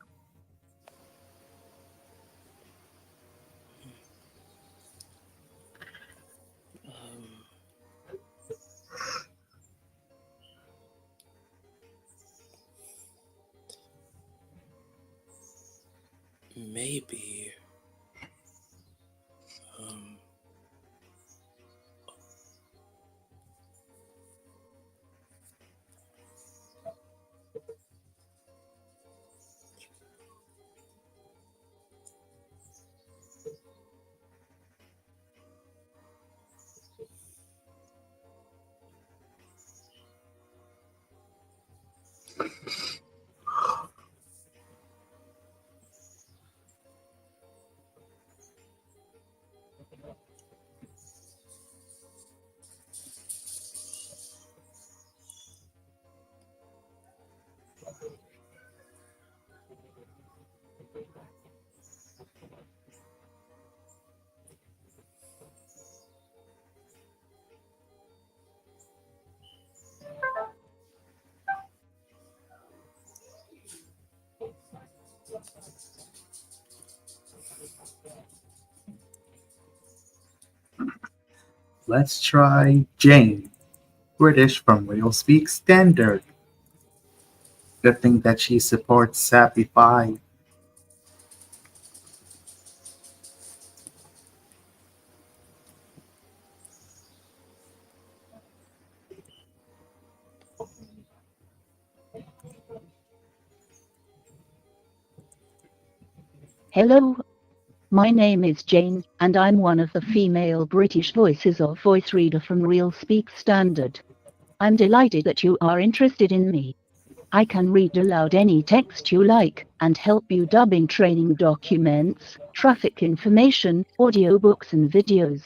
Maybe. Let's try Jane, British from Real Speak Standard. Good thing that she supports Sappy 5. Hello, my name is Jane, and I'm one of the female British voices of voice reader from Real Speak Standard. I'm delighted that you are interested in me. I can read aloud any text you like and help you dubbing training documents, traffic information, audiobooks and videos.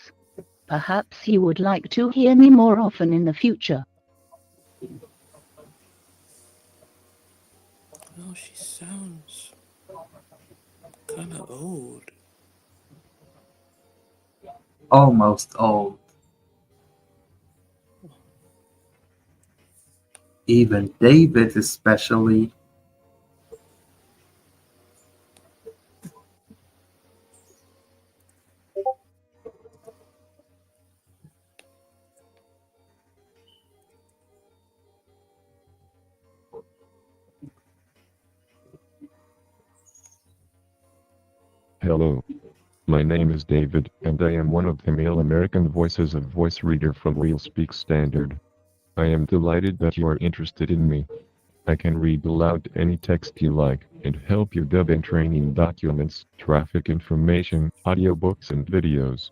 Perhaps you would like to hear me more often in the future. Oh, she sounds kind of old. Almost old. Even David especially. Hello. My name is David, and I am one of the male American voices of voice reader from Real Speak Standard. I am delighted that you are interested in me. I can read aloud any text you like and help you dub in training documents, traffic information, audiobooks and videos.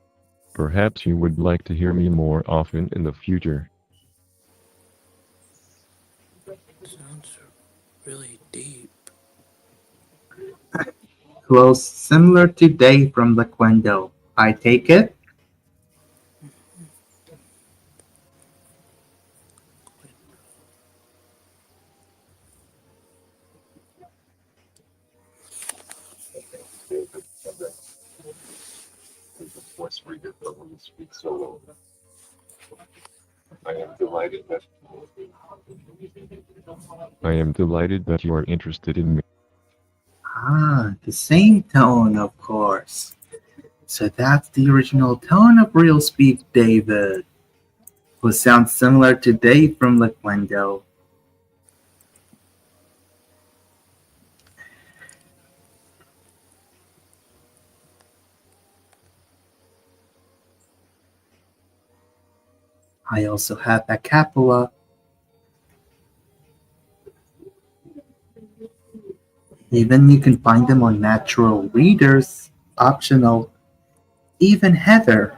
Perhaps you would like to hear me more often in the future. Sounds really deep. Close similar to Dave from Liquendo. I take it? Voice reader from Real Speak Solo. I am delighted that you are interested in me. Ah, the same tone, of course. So that's the original tone of Real Speak David, who sounds similar to Dave from Liquendo. I also have a capola. Even you can find them on natural readers, optional. Even Heather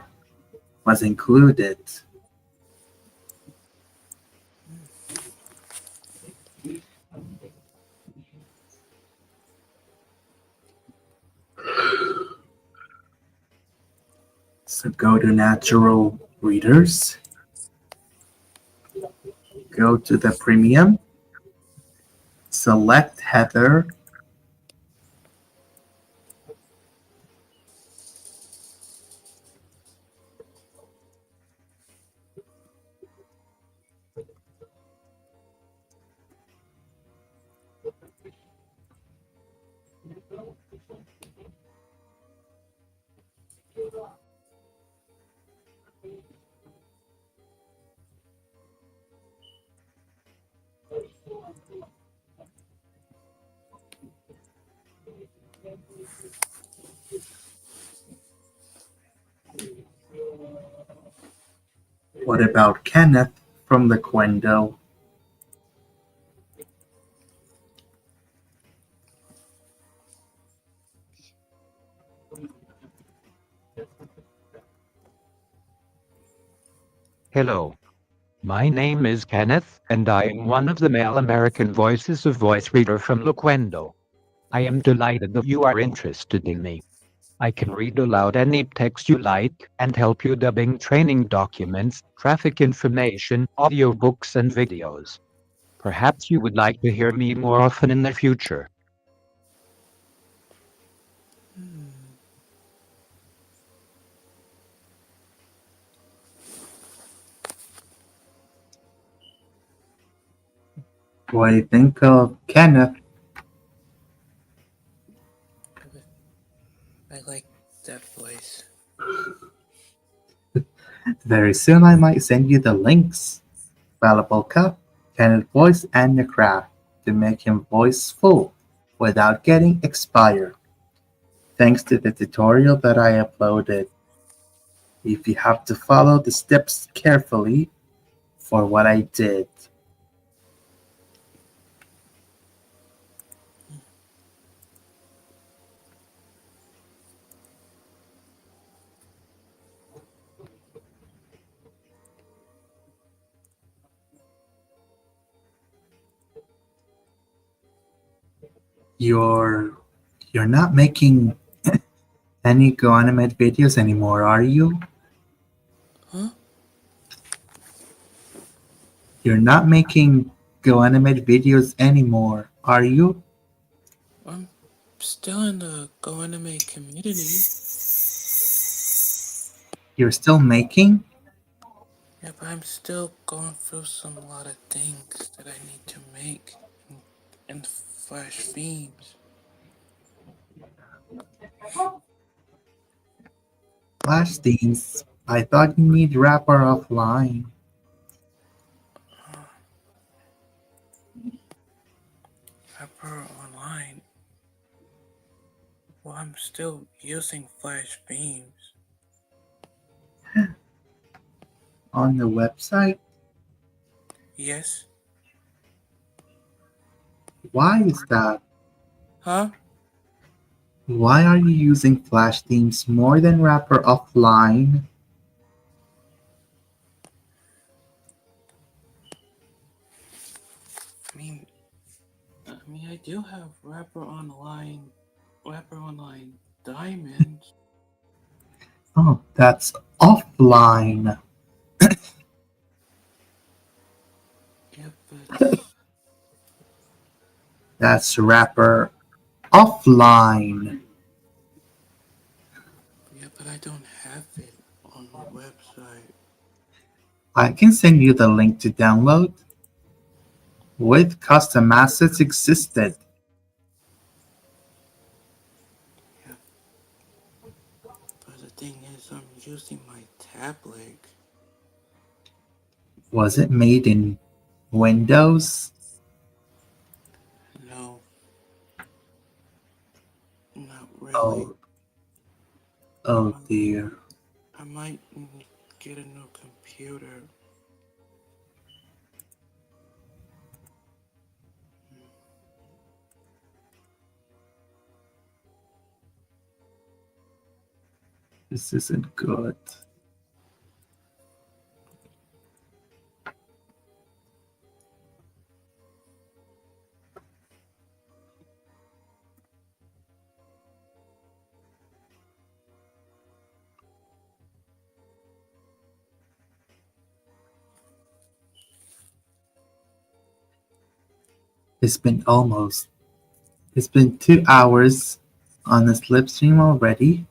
was included. So go to natural readers, go to the premium, select Heather, what about Kenneth from Liquendo? Hello. My name is Kenneth, and I am one of the male American voices of voice reader from Loquendo. I am delighted that you are interested in me. I can read aloud any text you like and help you dubbing training documents, traffic information, audiobooks and videos. Perhaps you would like to hear me more often in the future. What do you think of Kenneth? I like that voice. Very soon I might send you the links. Valuable Cup, Kenneth Voice, and your craft to make him voice full without getting expired. Thanks to the tutorial that I uploaded. If you have to follow the steps carefully for what I did. You're you're not making any Go Animate videos anymore, are you? Huh? You're not making Go Animate videos anymore, are you? I'm still in the Go Anime community. You're still making? Yeah, but I'm still going through some lot of things that I need to make in Flash themes. Flash themes. I thought you need Wrapper offline. Pepper online. Well, I'm still using Flash themes. On the website? Yes? Why is that? Huh? Why are you using Flash themes more than Wrapper offline? I do have Wrapper Online Diamonds. Oh, that's offline. Yeah, but That's Wrapper offline. I don't have it on the website. I can send you the link to download. With custom assets existed. But the thing is, I'm using my tablet. Was it made in Windows? No. Not really. Oh dear. I might get a new computer. This isn't good. It's been 2 hours on the slipstream already,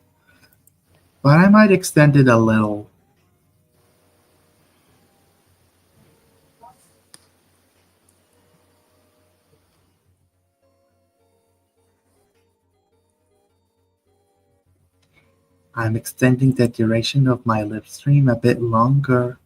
but I might extend it a little. I'm extending the duration of my live stream a bit longer.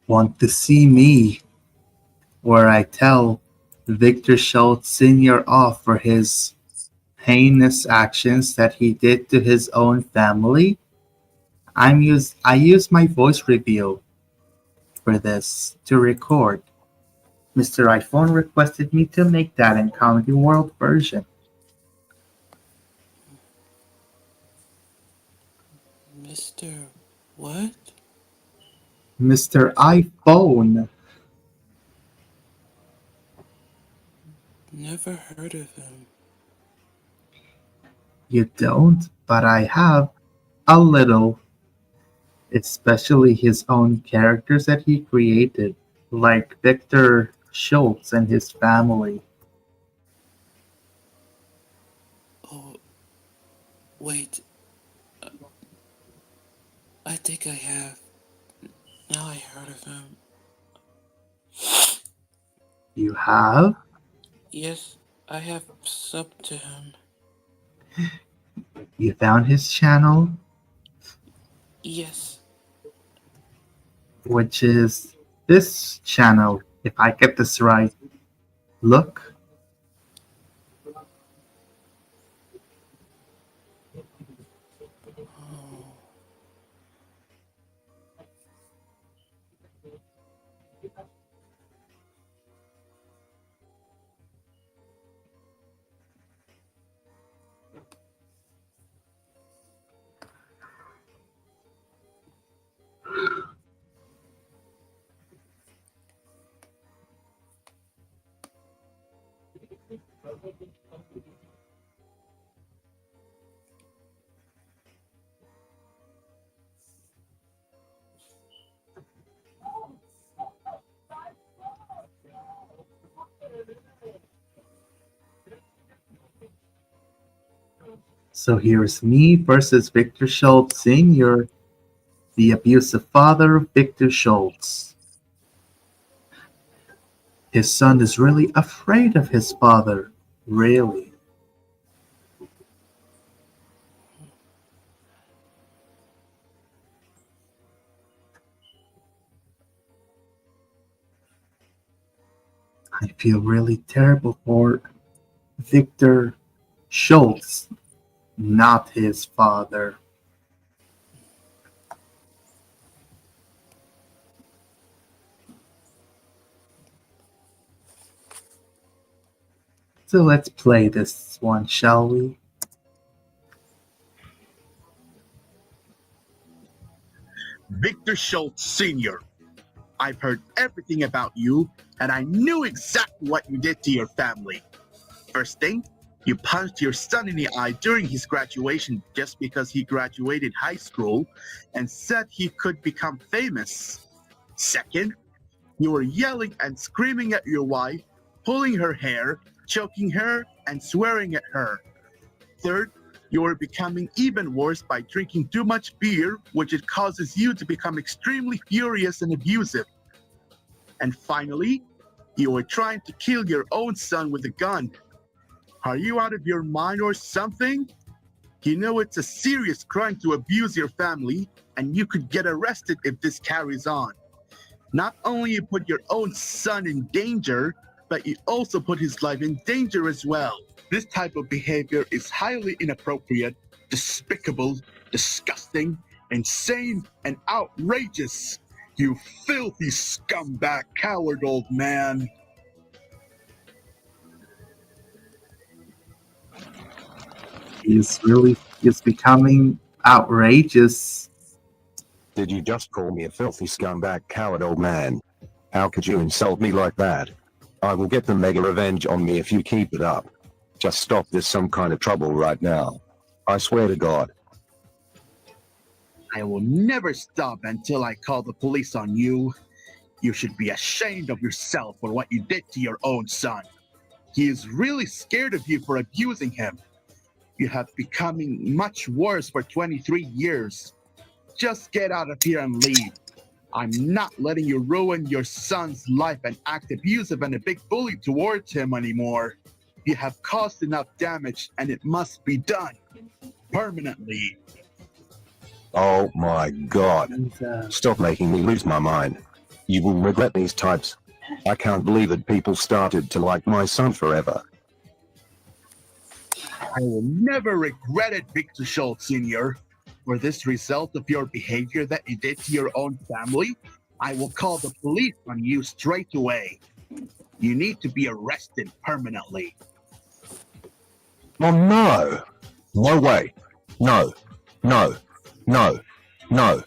Want to see me? Where I tell Victor Schultz Sr. off for his heinous actions that he did to his own family? I use my voice reveal for this to record. Mr. iPhone requested me to make that in Comedy World version. Mr. What? Mr. iPhone. Never heard of him. You don't, but I have. A little. Especially his own characters that he created, like Victor Schultz and his family. Oh, wait. I think I have. Now I heard of him. You have? Yes, I have subbed to him. You found his channel? Yes. Which is this channel, if I get this right. Look. So here's me versus Victor Schultz Sr., the abusive father of Victor Schultz. His son is really afraid of his father, really. I feel really terrible for Victor Schultz, not his father. So let's play this one, shall we? Victor Schultz Sr., I've heard everything about you, and I knew exactly what you did to your family. First thing, you punched your son in the eye during his graduation just because he graduated high school and said he could become famous. Second, you were yelling and screaming at your wife, pulling her hair, choking her, and swearing at her. Third, you are becoming even worse by drinking too much beer, which it causes you to become extremely furious and abusive. And finally, you are trying to kill your own son with a gun. Are you out of your mind or something? You know it's a serious crime to abuse your family, and you could get arrested if this carries on. Not only you put your own son in danger, but you also put his life in danger as well. This type of behavior is highly inappropriate, despicable, disgusting, insane, and outrageous. You filthy scumbag coward old man. He's becoming outrageous. Did you just call me a filthy scumbag coward old man? How could you insult me like that? I will get the mega revenge on me if you keep it up. Just stop this some kind of trouble right now. I swear to God. I will never stop until I call the police on you. You should be ashamed of yourself for what you did to your own son. He is really scared of you for abusing him. You have becoming much worse for 23 years. Just get out of here and leave. I'm not letting you ruin your son's life and act abusive and a big bully towards him anymore. You have caused enough damage and it must be done. Permanently. Oh my God. Stop making me lose my mind. You will regret these types. I can't believe that people started to like my son forever. I will never regret it, Victor Schultz Sr. For this result of your behavior that you did to your own family, I will call the police on you straight away. You need to be arrested permanently. Oh no! No way! No! No! No! No!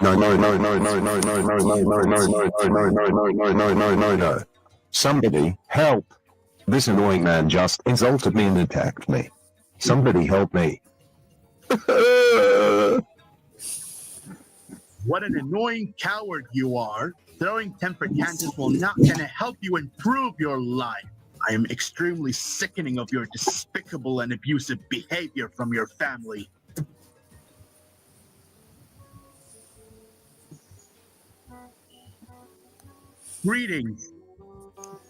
No, no, no, no, no, no, no, no, no, no, no, no, no, no, no, no, no, no, no, no. Somebody help! This annoying man just insulted me and attacked me. Somebody help me. What an annoying coward you are. Throwing temper tantrums will not gonna help you improve your life. I am extremely sickening of your despicable and abusive behavior from your family. Greetings.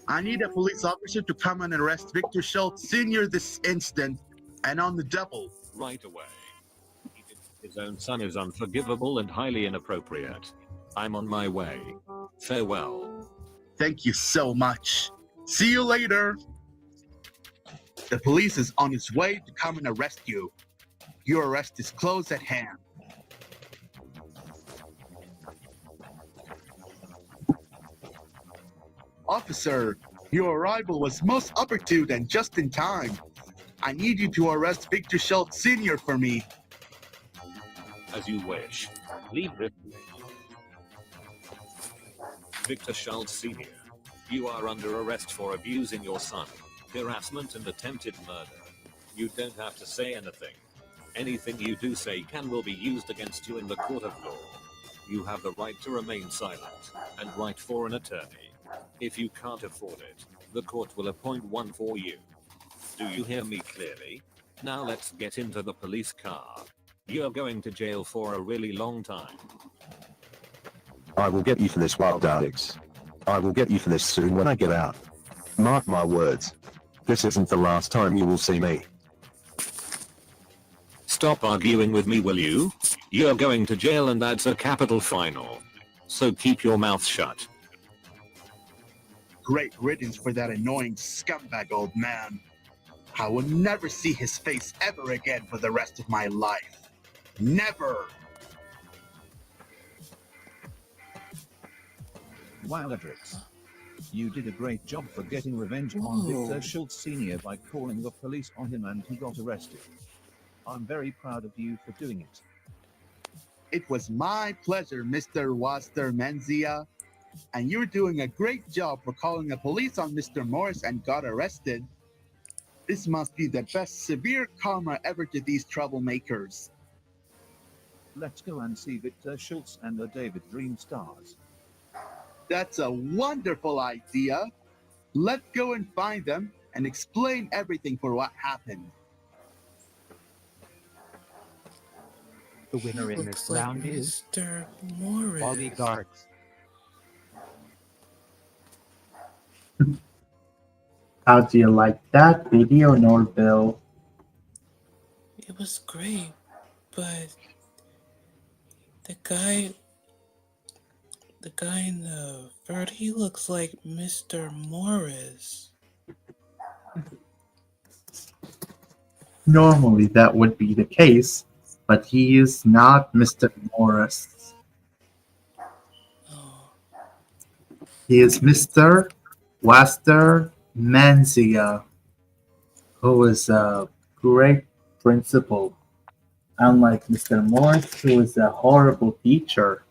I need a police officer to come and arrest Victor Schultz Sr. this instant, and on the double. Right away. His own son is unforgivable and highly inappropriate. I'm on my way. Farewell. Thank you so much. See you later. The police is on its way to come and arrest you. Your arrest is close at hand. Officer, your arrival was most opportune and just in time. I need you to arrest Victor Schultz Sr. for me. As you wish. Leave with me. Victor Schultz Sr., you are under arrest for abusing your son, harassment and attempted murder. You don't have to say anything. Anything you do say will be used against you in the court of law. You have the right to remain silent, and right for an attorney. If you can't afford it, the court will appoint one for you. Do you hear me clearly? Now let's get into the police car. You're going to jail for a really long time. I will get you for this, wild Alex. I will get you for this soon when I get out. Mark my words. This isn't the last time you will see me. Stop arguing with me, will you? You're going to jail and that's a capital final. So keep your mouth shut. Great riddance for that annoying scumbag old man. I will never see his face ever again for the rest of my life. Never! Wow, Edrix. You did a great job for getting revenge on Victor Schultz Sr. by calling the police on him and he got arrested. I'm very proud of you for doing it. It was my pleasure, Mr. Waster Menzia. And you're doing a great job for calling the police on Mr. Morris and got arrested. This must be the best severe karma ever to these troublemakers. Let's go and see Victor Schultz and the David Dream Stars. That's a wonderful idea. Let's go and find them and explain everything for what happened. The winner in this round is Mr. Morris. Bodyguards. How do you like that video, Norville? It was great, but the guy in the vert, he looks like Mr. Morris. Normally that would be the case, but he is not Mr. Morris. He is Mr. Waster Manzia, who is a great principal, unlike Mr. Morris, who is a horrible teacher.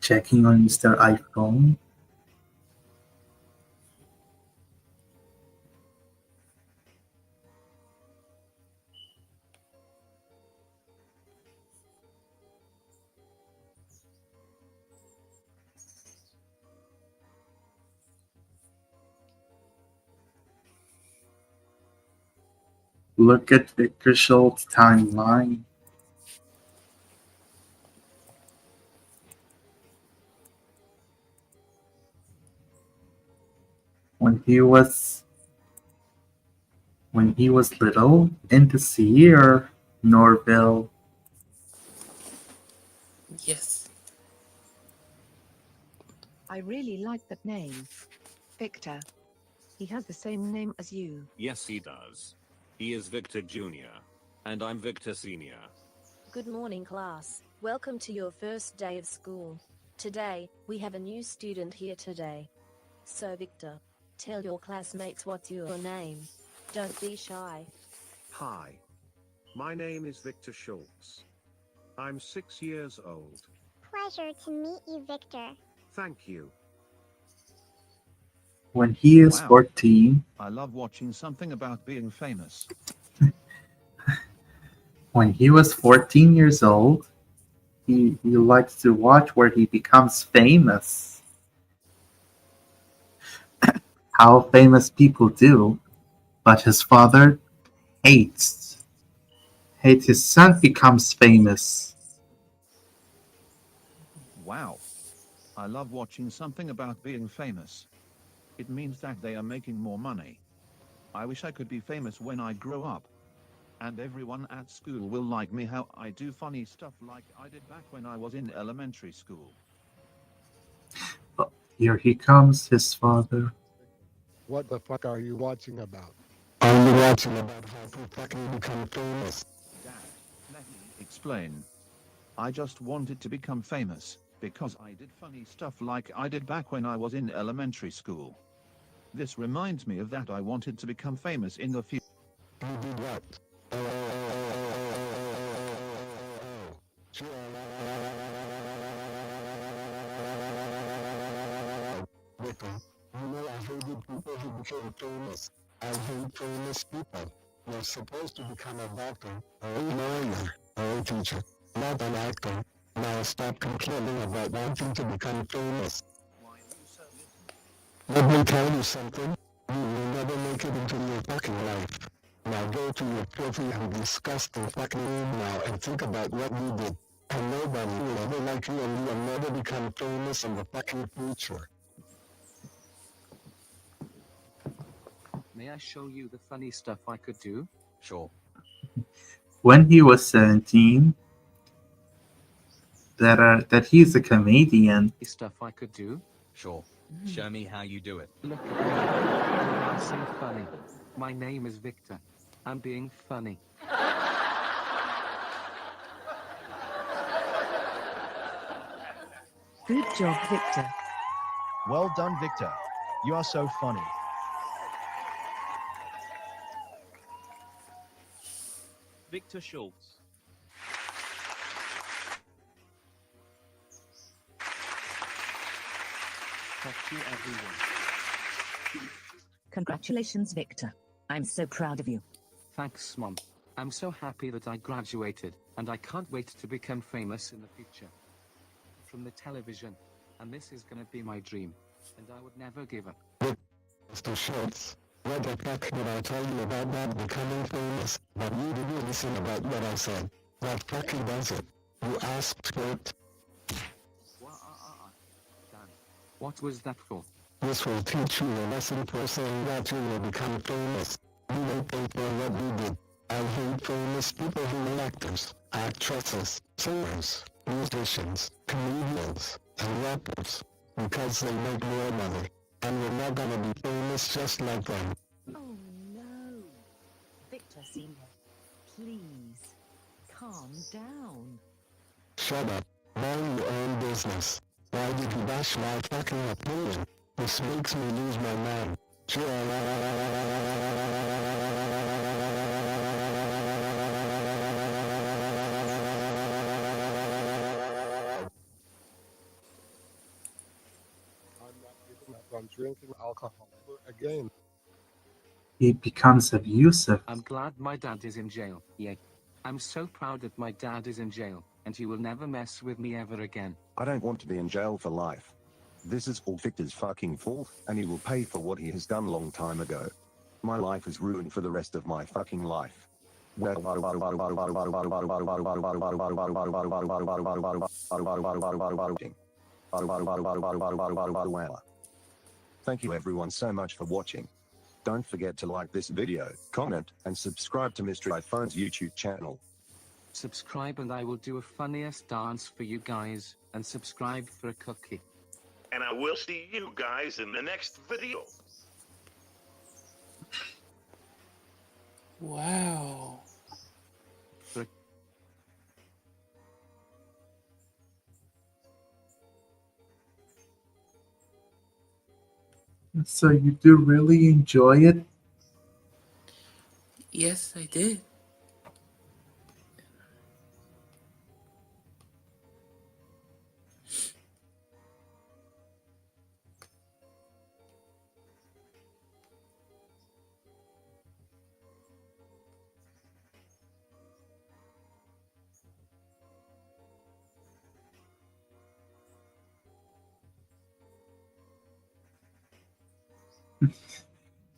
Checking on Mr. iPhone. Look at Victor Schultz's timeline. When he was little, in this year, Norville. Yes. I really like that name. Victor. He has the same name as you. Yes, he does. He is Victor Jr. And I'm Victor Sr. Good morning, class. Welcome to your first day of school. Today, we have a new student here today. So, Victor, tell your classmates what's your name. Don't be shy. Hi. My name is Victor Schultz. I'm 6 years old. Pleasure to meet you, Victor. Thank you. When he is Wow. 14, I love watching something about being famous. when he was 14 years old, he likes to watch where he becomes famous. How famous people do, but his father hates his son becomes famous. Wow. I love watching something about being famous. It means that they are making more money. I wish I could be famous when I grow up. And everyone at school will like me how I do funny stuff like I did back when I was in elementary school. Here he comes, his father. What the fuck are you watching about? I'm watching about how to fucking become famous. Dad, let me explain. I just wanted to become famous, because I did funny stuff like I did back when I was in elementary school. This reminds me of that I wanted to become famous in the future. You did what? Victor, you know I hated people who became famous. I hate famous people. You're supposed to become a doctor, or a lawyer, or a teacher, not an actor. Now stop complaining about wanting to become famous. Let me tell you something. You will never make it into your fucking life. Now go to your filthy and disgusting fucking room now and think about what you did. And nobody will ever like you and you will never become famous in the fucking future. May I show you the funny stuff I could do? Sure. When he was 17, that he's a comedian. Stuff I could do? Sure. Show me how you do it. Look at me. I'm so funny. My name is Victor. I'm being funny. Good job, Victor. Well done, Victor. You are so funny. Victor Schultz. Thank you, everyone. Congratulations, Victor. I'm so proud of you. Thanks, Mom. I'm so happy that I graduated, and I can't wait to become famous in the future. From the television. And this is gonna be my dream. And I would never give up. Mr. Schultz, what the fuck did I tell you about not becoming famous? But you didn't listen about what I said. That fucking does it. You asked for it. Dan, what was that for? This will teach you a lesson for saying that you will become famous. You will pay for what you did. I hate famous people who are actors, actresses, singers, musicians, comedians, and rappers. Because they make more money. And we're not gonna be famous just like them. Oh no. Victor Senior, please, calm down. Shut up. Mind your own business. Why did you bash my fucking opinion? This makes me lose my mind. I'm not giving up on drinking alcohol ever again. It becomes abusive. I'm glad my dad is in jail. Yeah. I'm so proud that my dad is in jail, and he will never mess with me ever again. I don't want to be in jail for life. This is all Victor's fucking fault, and he will pay for what he has done long time ago. My life is ruined for the rest of my fucking life. Thank you everyone so much for watching. Don't forget to like this video, comment, and subscribe to Mr. iPhone's YouTube channel. Subscribe and I will do a funniest dance for you guys, and subscribe for a cookie. And I will see you guys in the next video. Wow. So you do really enjoy it? Yes, I did.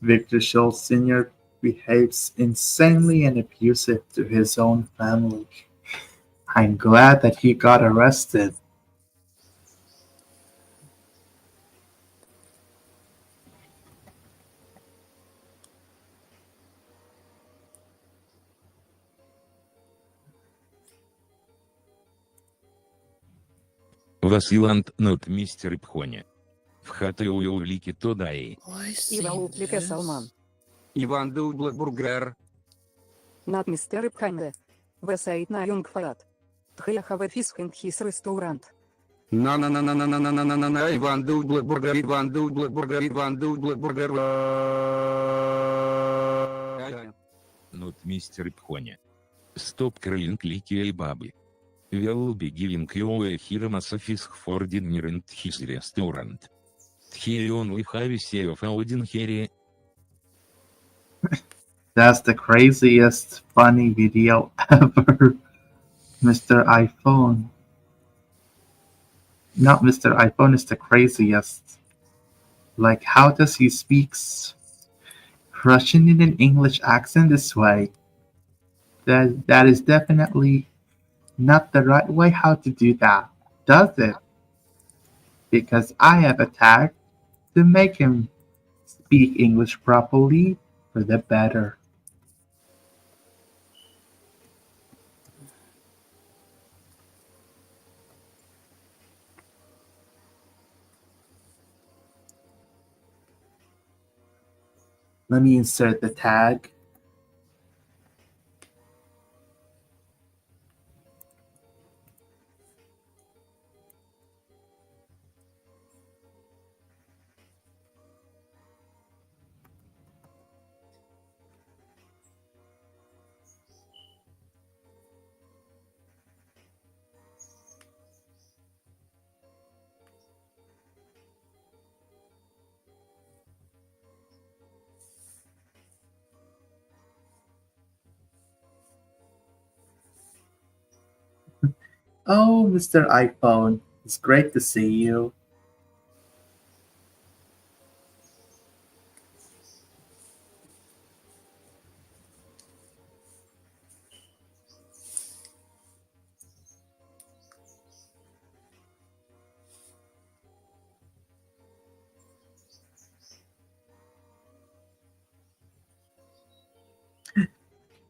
Victor Schultz Sr. behaves insanely and abusive to his own family. I'm glad that he got arrested. Василант нот містер Пхоня. В хати уюліки тодаї. Ивауплика Салман. Иван Дублбургер. Над мистер Пханде. Весайт на Юнгфарат. Тхаяхава Фисхенхис рестаурант. На Иван Дублбургер, Иван Дублбургер, Иван Дублбургер. Нот містер Пхоня. Стоп крылинг лики и бабы. Will be giving you a Hiramasophis for dinner and his restaurant. He only have a say of Odin here. That's the craziest funny video ever. Mr. iPhone. Not Mr. iPhone is the craziest. Like, how does he speak Russian in an English accent this way? That is definitely not the right way how to do that, does it? Because I have a tag to make him speak English properly for the better. Let me insert the tag. Oh, Mr. iPhone, it's great to see you.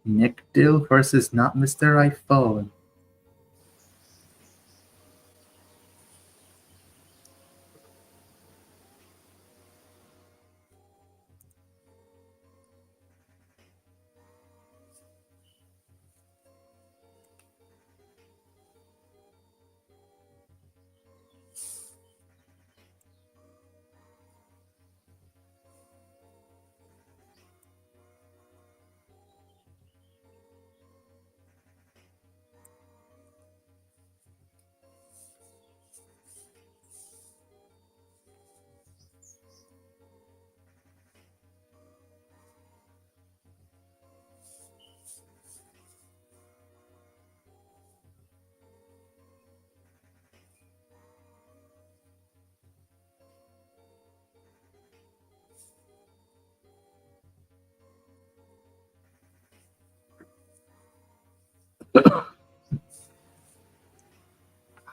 Nick Dill versus not Mr. iPhone.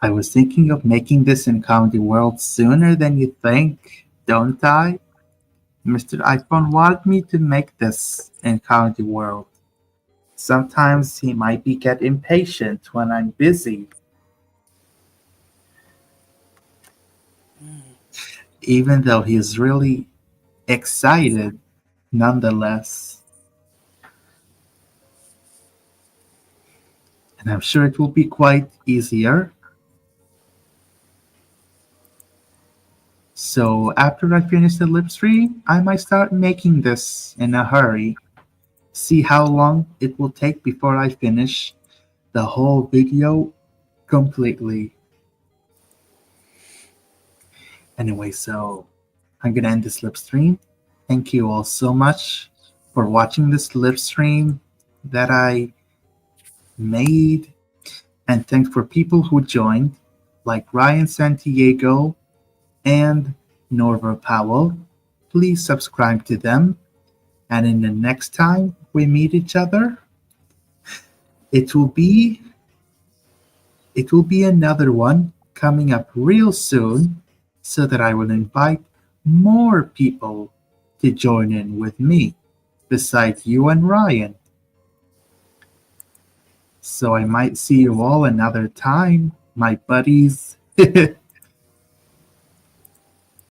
I was thinking of making this in Comedy World sooner than you think, don't I? Mr. iPhone wanted me to make this in Comedy World. Sometimes he might get impatient when I'm busy. Even though he's really excited nonetheless. And I'm sure it will be quite easier. So after I finish the lip stream, I might start making this in a hurry. See how long it will take before I finish the whole video completely. Anyway, so I'm gonna end this lip stream. Thank you all so much for watching this lip stream that I made. And thanks for people who joined, like Ryan Santiago and Norva Powell. Please subscribe to them. And in the next time we meet each other, it will be another one coming up real soon so that I will invite more people to join in with me besides you and Ryan. So I might see you all another time, my buddies.